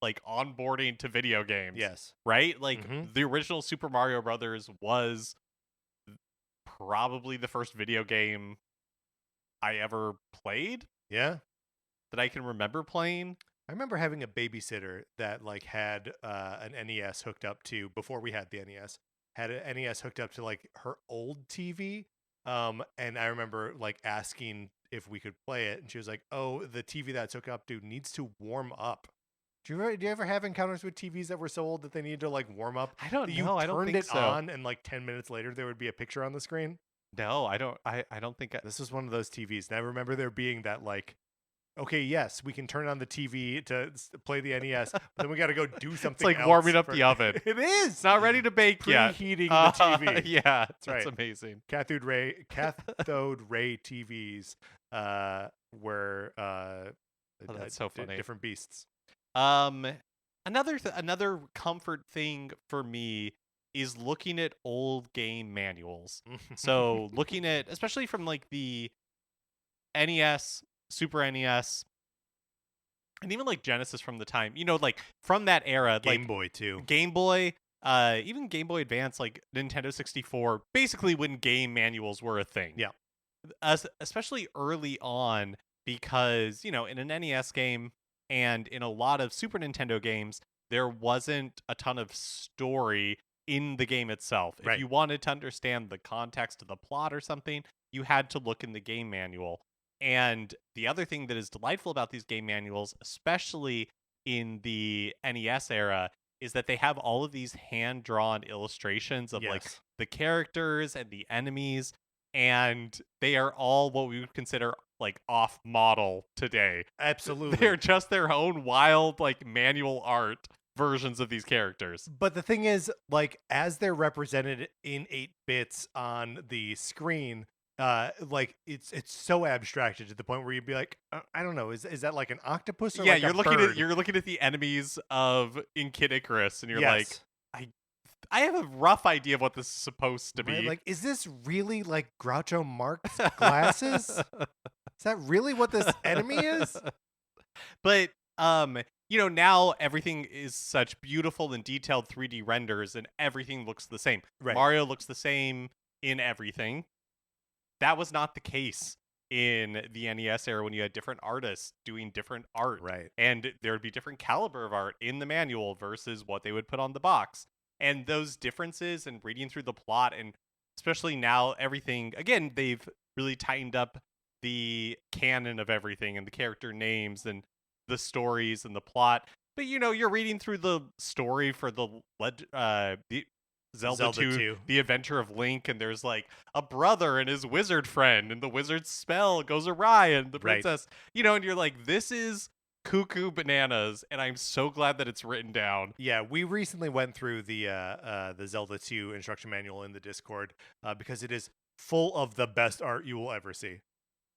like onboarding to video games. Yes, right. Like the original Super Mario Brothers was probably the first video game I ever played. Yeah, that I can remember playing. I remember having a babysitter that like had an NES hooked up to, before we had the NES, had an NES hooked up to like her old TV. And I remember like asking if we could play it, and she was like, "Oh, the TV that's hooked up to needs to warm up." Do you ever have encounters with TVs that were so old that they needed to like warm up? I don't know. I don't think it on, and like 10 minutes later there would be a picture on the screen. No, I don't. I don't think this was one of those TVs. And I remember there being that like, okay, yes, we can turn on the TV to play the NES, but then we got to go do something. It's like else warming up the oven. It is. It's not ready to bake yet. Preheating the TV. Yeah, that's right. Amazing. Cathode ray TVs were that's so funny. Different beasts. Another comfort thing for me is looking at old game manuals. So looking at, especially from like the NES, Super NES, and even like Genesis from the time, like from that era, Game Boy too. Game Boy, even Game Boy Advance, like Nintendo 64, basically when game manuals were a thing. Yeah. Especially early on, because, in an NES game and in a lot of Super Nintendo games, there wasn't a ton of story in the game itself. Right. If you wanted to understand the context of the plot or something, you had to look in the game manual. And the other thing that is delightful about these game manuals, especially in the NES era, is that they have all of these hand-drawn illustrations of like the characters and the enemies, and they are all what we would consider like off-model today. Absolutely. They're just their own wild like manual art versions of these characters. But the thing is, like, as they're represented in 8 bits on the screen, like it's so abstracted to the point where you'd be like, I don't know, is that like an octopus or like you're a looking bird? at you're looking at the enemies in Kid Icarus, and you're like, I have a rough idea of what this is supposed to Right? be. Like, is this really like Groucho Marx glasses? Is that really what this enemy is? But now everything is such beautiful and detailed 3D renders, and everything looks the same. Right. Mario looks the same in everything. That was not the case in the NES era when you had different artists doing different art. Right. And there would be different caliber of art in the manual versus what they would put on the box. And those differences and reading through the plot, and especially now everything, again, they've really tightened up the canon of everything and the character names and the stories and the plot. But you're reading through the story for the Zelda 2, The Adventure of Link, and there's like a brother and his wizard friend, and the wizard's spell goes awry, and the princess, and you're like, this is cuckoo bananas, and I'm so glad that it's written down. Yeah, we recently went through the Zelda 2 instruction manual in the Discord because it is full of the best art you will ever see.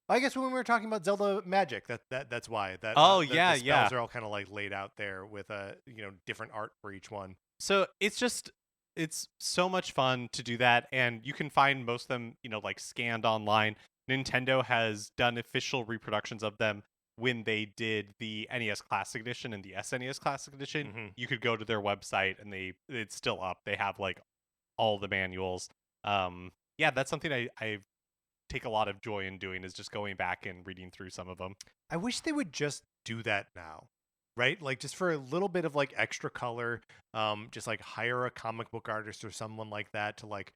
I guess when we were talking about Zelda Magic, that's why. The spells are all kind of like laid out there with different art for each one. So it's so much fun to do that, and you can find most of them, like scanned online. Nintendo has done official reproductions of them when they did the NES Classic Edition and the SNES Classic Edition. Mm-hmm. You could go to their website, and it's still up. They have like all the manuals. That's something I take a lot of joy in doing, is just going back and reading through some of them. I wish they would just do that now, right? Like just for a little bit of like extra color, just like hire a comic book artist or someone like that to like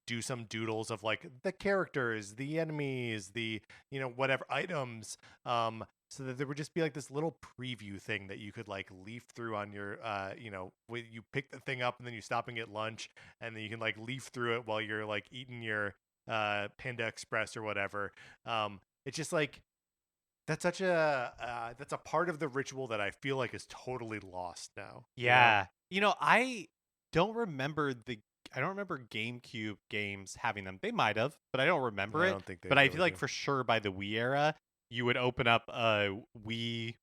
do some doodles of like the characters, the enemies, the whatever items, so that there would just be like this little preview thing that you could like leaf through on your when you pick the thing up and then you stop and get lunch, and then you can like leaf through it while you're like eating your Panda Express or whatever. It's just like that's such that's a part of the ritual that I feel like is totally lost now. Yeah. I don't remember GameCube games having them. They might have, but I don't remember it. I don't think they. But I feel like for sure by the Wii era, you would open up a Wii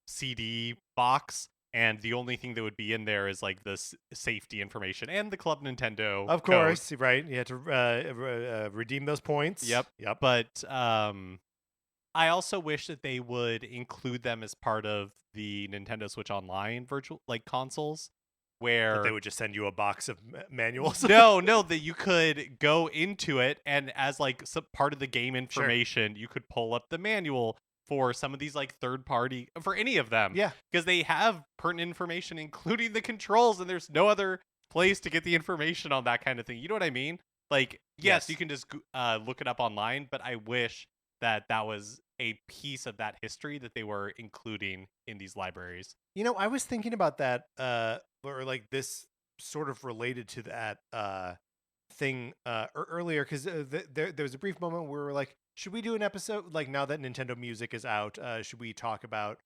CD box, and the only thing that would be in there is like the safety information and the Club Nintendo. Of course, code. Right? You have to redeem those points. Yep. But I also wish that they would include them as part of the Nintendo Switch Online virtual consoles, where they would just send you a box of manuals. no, that you could go into it, and as like some part of the game information, you could pull up the manual for some of these like third party, for any of them. Yeah. Because they have pertinent information, including the controls, and there's no other place to get the information on that kind of thing. You know what I mean? Like, yes. You can just look it up online, but I wish that was a piece of that history that they were including in these libraries. I was thinking about that, or like this sort of related to that thing earlier, because there was a brief moment where we were like, should we do an episode like now that Nintendo Music is out? Should we talk about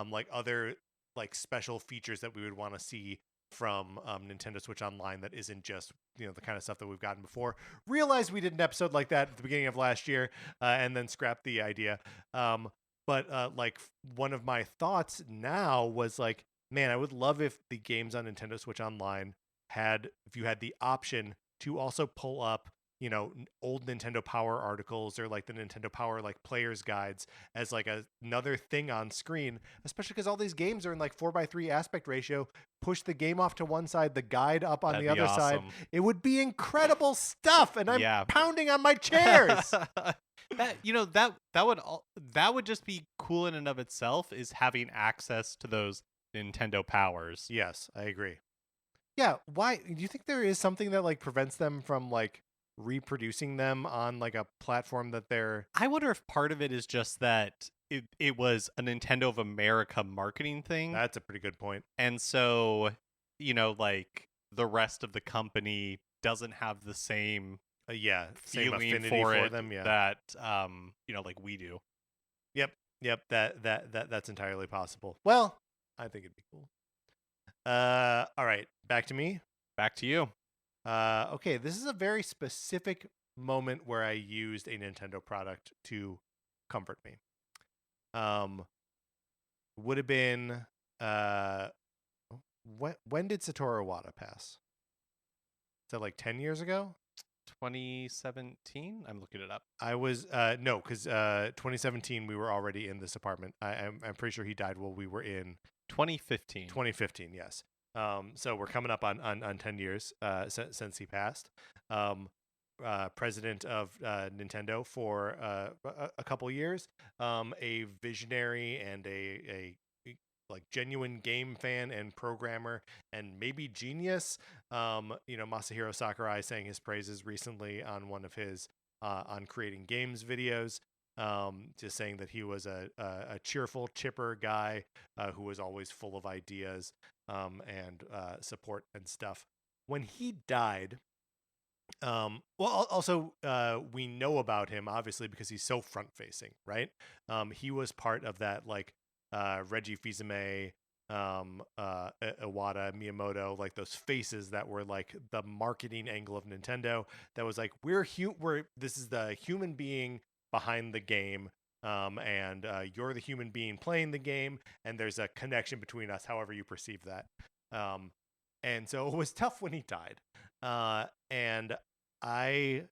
like other like special features that we would want to see from Nintendo Switch Online that isn't just the kind of stuff that we've gotten before? Realized we did an episode like that at the beginning of last year, and then scrapped the idea. But like one of my thoughts now was like, man, I would love if the games on Nintendo Switch Online if you had the option to also pull up old Nintendo Power articles or like the Nintendo Power like players guides as like another thing on screen, especially because all these games are in like 4:3 aspect ratio. Push the game off to one side, the guide up on the other side. It would be incredible stuff, and I'm pounding on my chairs. that would just be cool in and of itself, is having access to those Nintendo Powers. Yes, I agree. Yeah, why do you think there is something that like prevents them from like reproducing them on like a platform that they're... I wonder if part of it is just that it was a Nintendo of America marketing thing. That's a pretty good point. And so, like the rest of the company doesn't have the same same affinity for them, that like we do. Yep, that's entirely possible. Well, I think it'd be cool. All right, back to me. Back to you. Okay, this is a very specific moment where I used a Nintendo product to comfort me. Would have been when did Satoru Iwata pass? that like 10 years ago? 2017. I'm looking it up. I was no, because 2017 we were already in this apartment. I'm pretty sure he died while we were in 2015. 2015, yes. So we're coming up on 10 years since he passed. President of Nintendo for a couple years, a visionary and a like genuine game fan and programmer and maybe genius. Masahiro Sakurai sang his praises recently on one of his on creating games videos, just saying that he was a cheerful, chipper guy who was always full of ideas and support and stuff. When he died, also we know about him obviously because he's so front facing, right? He was part of that like Reggie Fils-Aimé, Iwata, Miyamoto, like those faces that were like the marketing angle of Nintendo. That was like this is the human being behind the game, and you're the human being playing the game, and there's a connection between us, however you perceive that. And so it was tough when he died. And I,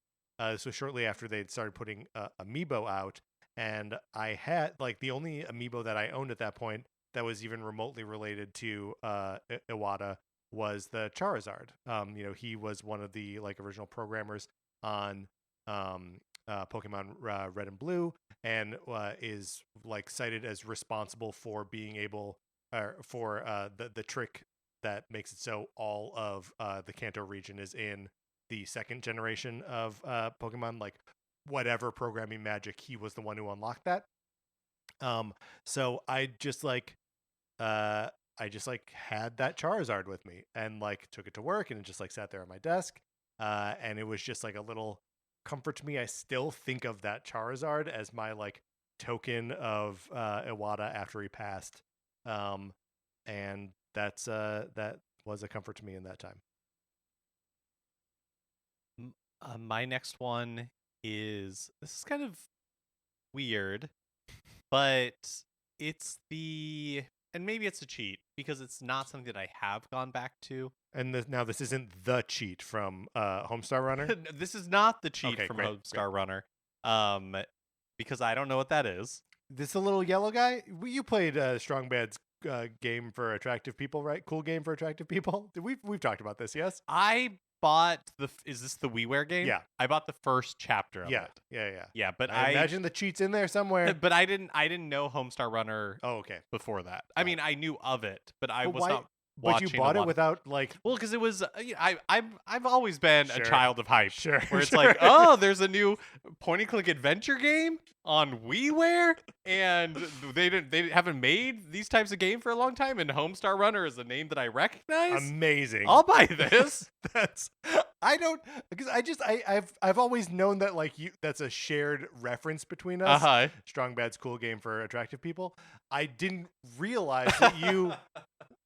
so shortly after they'd started putting Amiibo out, and I had like the only Amiibo that I owned at that point that was even remotely related to Iwata was the Charizard. He was one of the like original programmers on Pokemon Red and Blue, and is like cited as responsible for being able for the trick that makes it so all of the Kanto region is in the second generation of Pokemon. Like whatever programming magic, he was the one who unlocked that. So I just like had that Charizard with me and like took it to work, and it just like sat there on my desk, and it was just like a little comfort to me. I still think of that Charizard as my like token of Iwata after he passed, and that was a comfort to me in that time. My next one this is kind of weird, but it's and maybe it's a cheat because it's not something that I have gone back to. And now this isn't the cheat from Homestar Runner? This is not the cheat from Homestar Runner, because I don't know what that is. This a little yellow guy? You played Strong Bad's game for attractive people, right? Cool game for attractive people? We've talked about this, yes? I bought is this the WiiWare game? Yeah. I bought the first chapter of it. Yeah, but I imagine the cheat's in there somewhere. But I didn't know Homestar Runner before that. I mean, I knew of it, but I was not But you bought it without like... Well, because it was... I've always been a child of hype. Sure. Where it's like, oh, there's a new point-and-click adventure game on WiiWare, and they haven't made these types of game for a long time, and Homestar Runner is a name that I recognize. Amazing. I'll buy this. I've always known that like that's a shared reference between us. Strong Bad's cool game for attractive people. I didn't realize that you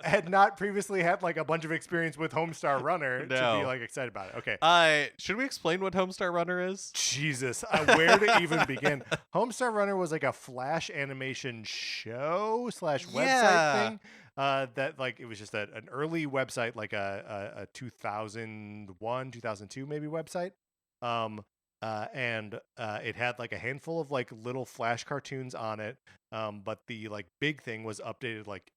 had not previously had like a bunch of experience with Homestar Runner to be like excited about it. Okay. Should we explain what Homestar Runner is? Jesus, where to even begin? Homestar Runner was like a Flash animation show / website thing. That like it was just an early website, like a 2001, 2002 maybe website. And it had like a handful of like little Flash cartoons on it. But the like big thing was updated like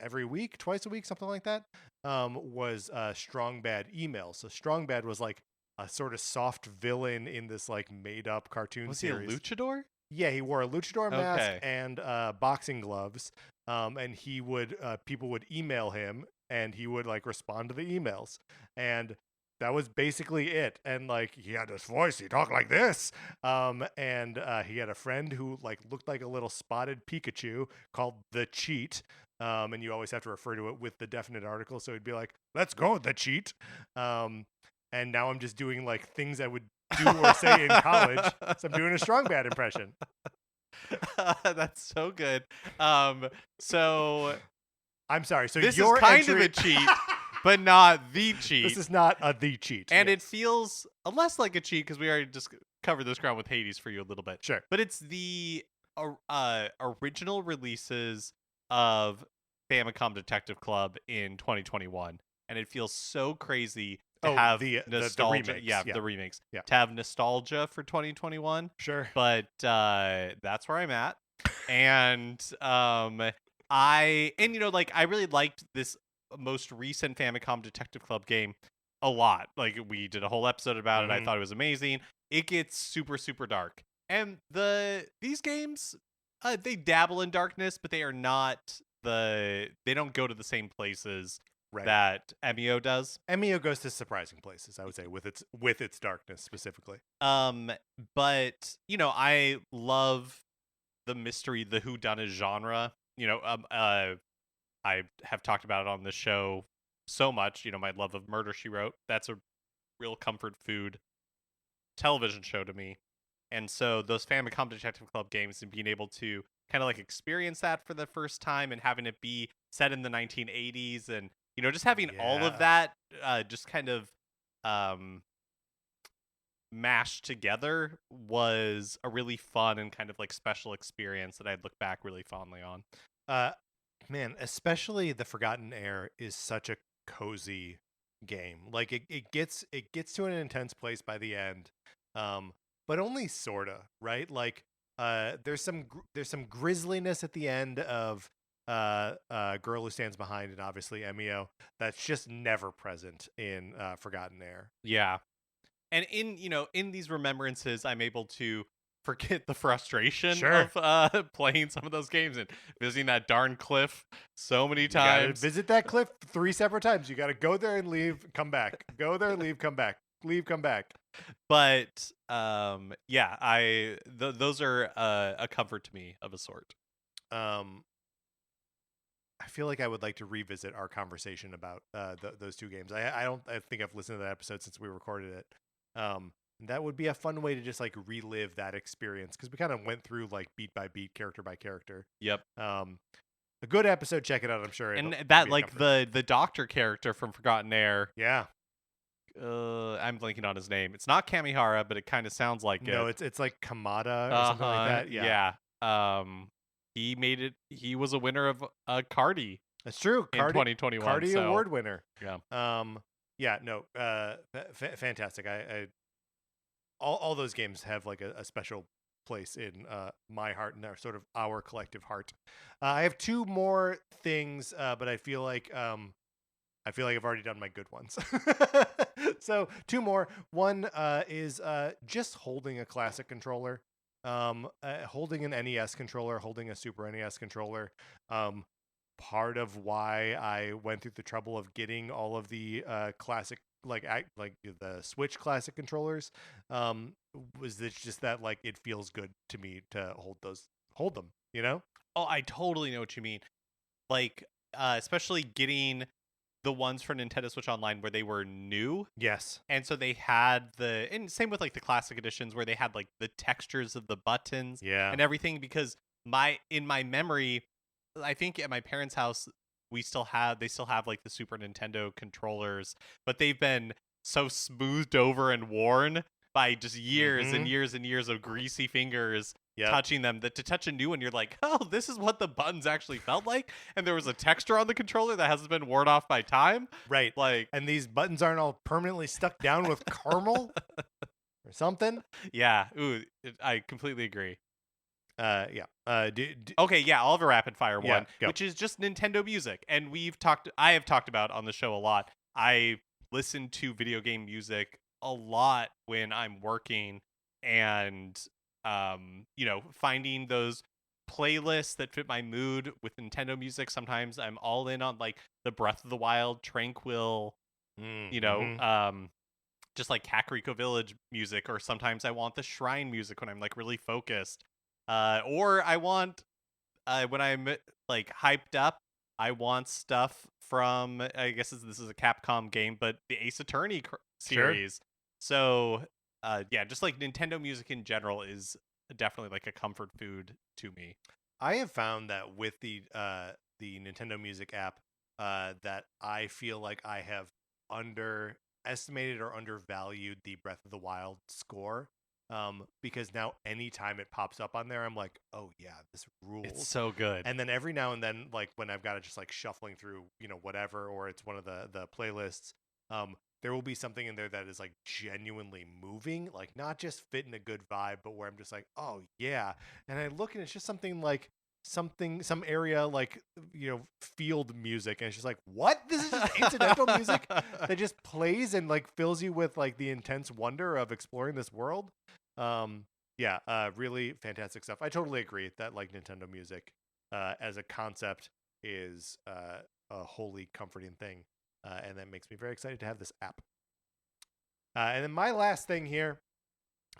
every week, twice a week, something like that. Was Strong Bad email. So Strong Bad was like a sort of soft villain in this like made up cartoon series. Was he a luchador? Yeah, he wore a luchador mask and boxing gloves. And he would people would email him, and he would like respond to the emails, and that was basically it. And like he had this voice, he talked like this, and he had a friend who like looked like a little spotted Pikachu called the Cheat, and you always have to refer to it with the definite article. So he'd be like, "Let's go, the Cheat," and now I'm just doing like things I would do or say in college. So I'm doing a Strong Bad impression. That's so good. So I'm sorry. So this is kind of a cheat, but not the cheat. This is not the cheat, and it feels less like a cheat because we already just covered this ground with Hades for you a little bit. Sure, but it's the original releases of Famicom Detective Club in 2021, and it feels so crazy to have the nostalgia. remakes. The remakes. Yeah. To have nostalgia for 2021. Sure. But that's where I'm at. And I really liked this most recent Famicom Detective Club game a lot. Like, we did a whole episode about it. I thought it was amazing. It gets super, super dark. And these games, they dabble in darkness, but they are not they don't go to the same places that Emio does. Emio goes to surprising places, I would say, with its darkness specifically. But I love the mystery, the whodunit genre. I have talked about it on the show so much. My love of Murder, She Wrote. That's a real comfort food television show to me. And so those Famicom Detective Club games and being able to kind of like experience that for the first time and having it be set in the 1980s and, just having all of that just kind of mashed together was a really fun and kind of like special experience that I'd look back really fondly on. Man, especially the Forgotten Heir is such a cozy game. Like it gets to an intense place by the end, but only sorta, right? Like there's some grisliness at the end of Girl Who Stands Behind, and obviously Emio, that's just never present in Forgotten Heir. Yeah. And in these remembrances, I'm able to forget the frustration of playing some of those games and visiting that darn cliff so many times. You gotta visit that cliff 3 separate times. You got to go there and leave, come back. Go there, leave, come back. Leave, come back. But those are a comfort to me of a sort. I feel like I would like to revisit our conversation about those two games. I think I've listened to that episode since we recorded it. That would be a fun way to just like relive that experience, because we kind of went through like beat by beat, character by character. Yep. A good episode. Check it out. I'm sure. And that like the doctor character from Forgotten Heir. Yeah. I'm blanking on his name. It's not Kamihara, but it kind of sounds like it. No, it's like Kamada or something like that. Yeah. He made it. He was a winner of a Cardi. That's true. In 2021, Cardi Award winner. Yeah. Yeah. No. Fantastic. I all those games have like a special place in my heart and our collective heart. I have two more things, but I feel like I've already done my good ones. So two more. One is just holding a classic controller, holding an NES controller, holding a Super NES controller. Part of why I went through the trouble of getting all of the classic, like the Switch classic controllers, was this just that like it feels good to me to hold them, Oh, I totally know what you mean. Like especially getting the ones for Nintendo Switch Online where they were new. Yes. And so they had and same with like the classic editions where they had like the textures of the buttons and everything, because in my memory, I think at my parents' house they still have like the Super Nintendo controllers, but they've been so smoothed over and worn by just years and years and years of greasy fingers touching them, that to touch a new one you're like, oh, this is what the buttons actually felt like, and there was a texture on the controller that hasn't been worn off by time, right? Like, and these buttons aren't all permanently stuck down with caramel or something. Yeah. Ooh, I completely agree. Yeah. Okay, yeah, I'll have a rapid fire one, which is just Nintendo music. And I have talked about on the show a lot. I listen to video game music a lot when I'm working, and finding those playlists that fit my mood with Nintendo music. Sometimes I'm all in on like the Breath of the Wild, Tranquil, just like Kakariko Village music, or sometimes I want the shrine music when I'm like really focused. Or I want, when I'm like hyped up, I want stuff from, I guess this is a Capcom game, but the Ace Attorney series. Sure. So, just like Nintendo music in general is definitely like a comfort food to me. I have found that with the Nintendo Music app, that I feel like I have underestimated or undervalued the Breath of the Wild score. Because now anytime it pops up on there, I'm like, oh yeah, this rules. It's so good. And then every now and then, like when I've got it just like shuffling through, whatever, or it's one of the playlists, there will be something in there that is like genuinely moving, like not just fit in a good vibe, but where I'm just like, oh yeah. And I look and it's just something like some area like, field music, and it's just like, what? This is just incidental music that just plays and like fills you with like the intense wonder of exploring this world. Really fantastic stuff. I totally agree that like Nintendo music as a concept is a wholly comforting thing, and that makes me very excited to have this app. And then my last thing here,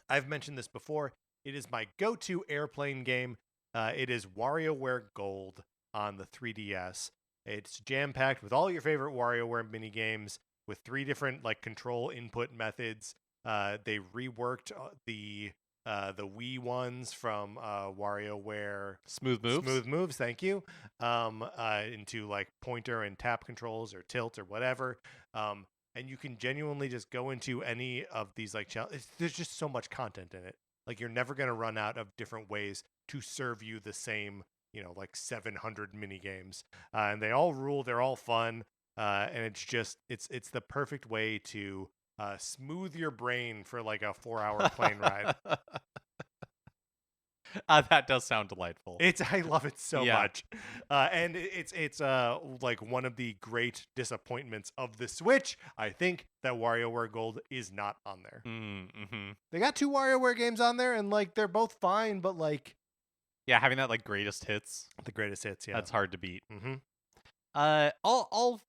I've mentioned this before, it is my go-to airplane game. It is WarioWare Gold on the 3DS. It's jam-packed with all your favorite WarioWare mini games with 3 different like control input methods. They reworked the Wii ones from WarioWare Smooth Moves. Thank you. Into like pointer and tap controls or tilt or whatever. And you can genuinely just go into any of these like challenges. There's just so much content in it. Like you're never gonna run out of different ways to serve you the same, like 700 mini games, and they all rule. They're all fun, and it's just it's the perfect way to smooth your brain for like a 4-hour plane ride. That does sound delightful. I love it so much, and it's like one of the great disappointments of the Switch. I think that WarioWare Gold is not on there. Mm-hmm. They got 2 WarioWare games on there, and like they're both fine, but like, yeah, having that like greatest hits, yeah, that's hard to beat. Mm-hmm. I'll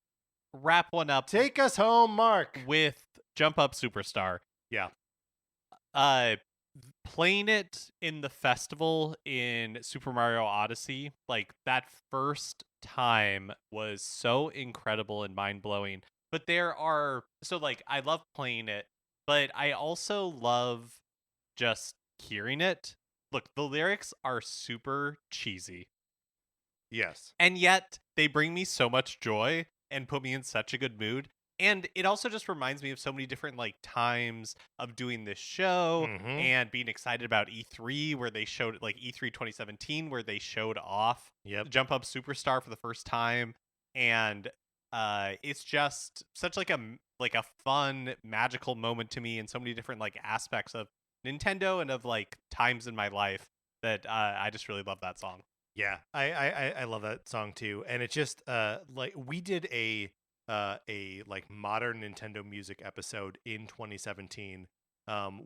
wrap one up. Take us home, Mark, with Jump Up Superstar. Yeah. Playing it in the festival in Super Mario Odyssey, like that first time was so incredible and mind-blowing. But I love playing it, but I also love just hearing it. Look, the lyrics are super cheesy. Yes. And yet they bring me so much joy and put me in such a good mood. And it also just reminds me of so many different like times of doing this show and being excited about E3, where they showed like E3 2017, where they showed off Jump Up Superstar for the first time. And it's just such like a fun, magical moment to me in so many different like aspects of Nintendo and of like times in my life that I just really love that song. Yeah, I love that song too. And it's just like we did a like modern Nintendo music episode in 2017,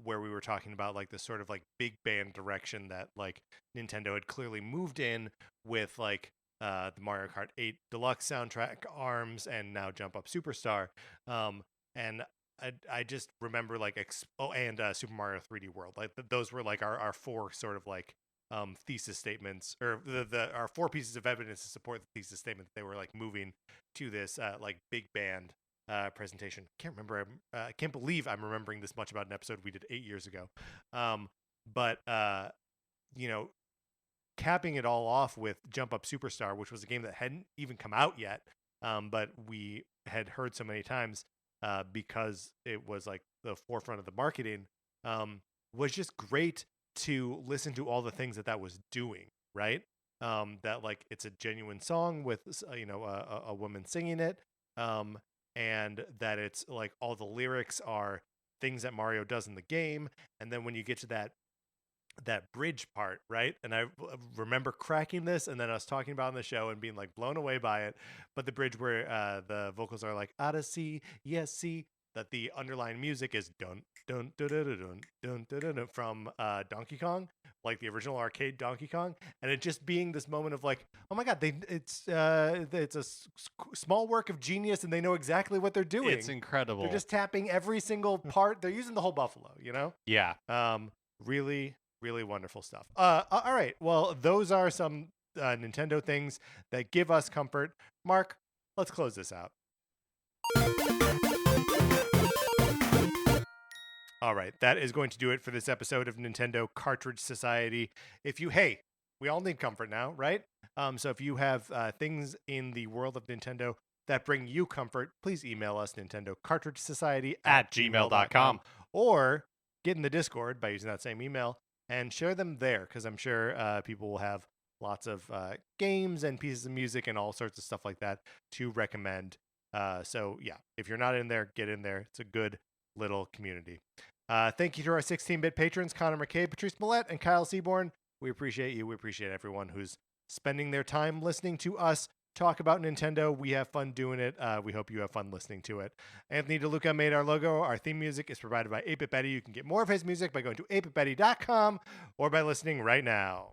where we were talking about like this sort of like big band direction that like Nintendo had clearly moved in with like the Mario Kart 8 Deluxe soundtrack, ARMS, and now Jump Up Superstar. And I just remember like and Super Mario 3D World, like those were like our 4 sort of like thesis statements, or our 4 pieces of evidence to support the thesis statement that they were like moving to this like big band presentation. Can't remember. I can't believe I'm remembering this much about an episode we did 8 years ago. But capping it all off with Jump Up Superstar, which was a game that hadn't even come out yet, but we had heard so many times because it was like the forefront of the marketing, was just great to listen to all the things that was doing, right? That like it's a genuine song with a woman singing it, and that it's like all the lyrics are things that Mario does in the game, and then when you get to that bridge part, right? And I remember cracking this, and then us talking about it on the show and being like blown away by it. But the bridge where the vocals are like Odyssey, yes, see, that the underlying music is dun dun dun dun dun dun dun dun, dun from Donkey Kong, like the original arcade Donkey Kong, and it just being this moment of like, oh my god, it's a small work of genius, and they know exactly what they're doing. It's incredible. They're just tapping every single part. They're using the whole buffalo, Yeah. Really, really wonderful stuff. All right. Well, those are some Nintendo things that give us comfort. Mark, let's close this out. All right, that is going to do it for this episode of Nintendo Cartridge Society. We all need comfort now, right? So if you have things in the world of Nintendo that bring you comfort, please email us, Nintendo Cartridge Society at gmail.com. Or get in the Discord by using that same email and share them there, because I'm sure people will have lots of games and pieces of music and all sorts of stuff like that to recommend. So yeah, if you're not in there, get in there. It's a good little community. Thank you to our 16-bit patrons, Connor McCabe, Patrice Millette, and Kyle Seaborn. We appreciate you. We appreciate everyone who's spending their time listening to us talk about Nintendo. We have fun doing it. We hope you have fun listening to it. Anthony DeLuca made our logo. Our theme music is provided by 8-Bit Betty. You can get more of his music by going to 8bitbetty.com or by listening right now.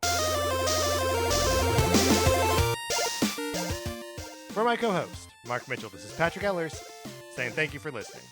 For my co-host, Mark Mitchell, this is Patrick Ellers saying thank you for listening.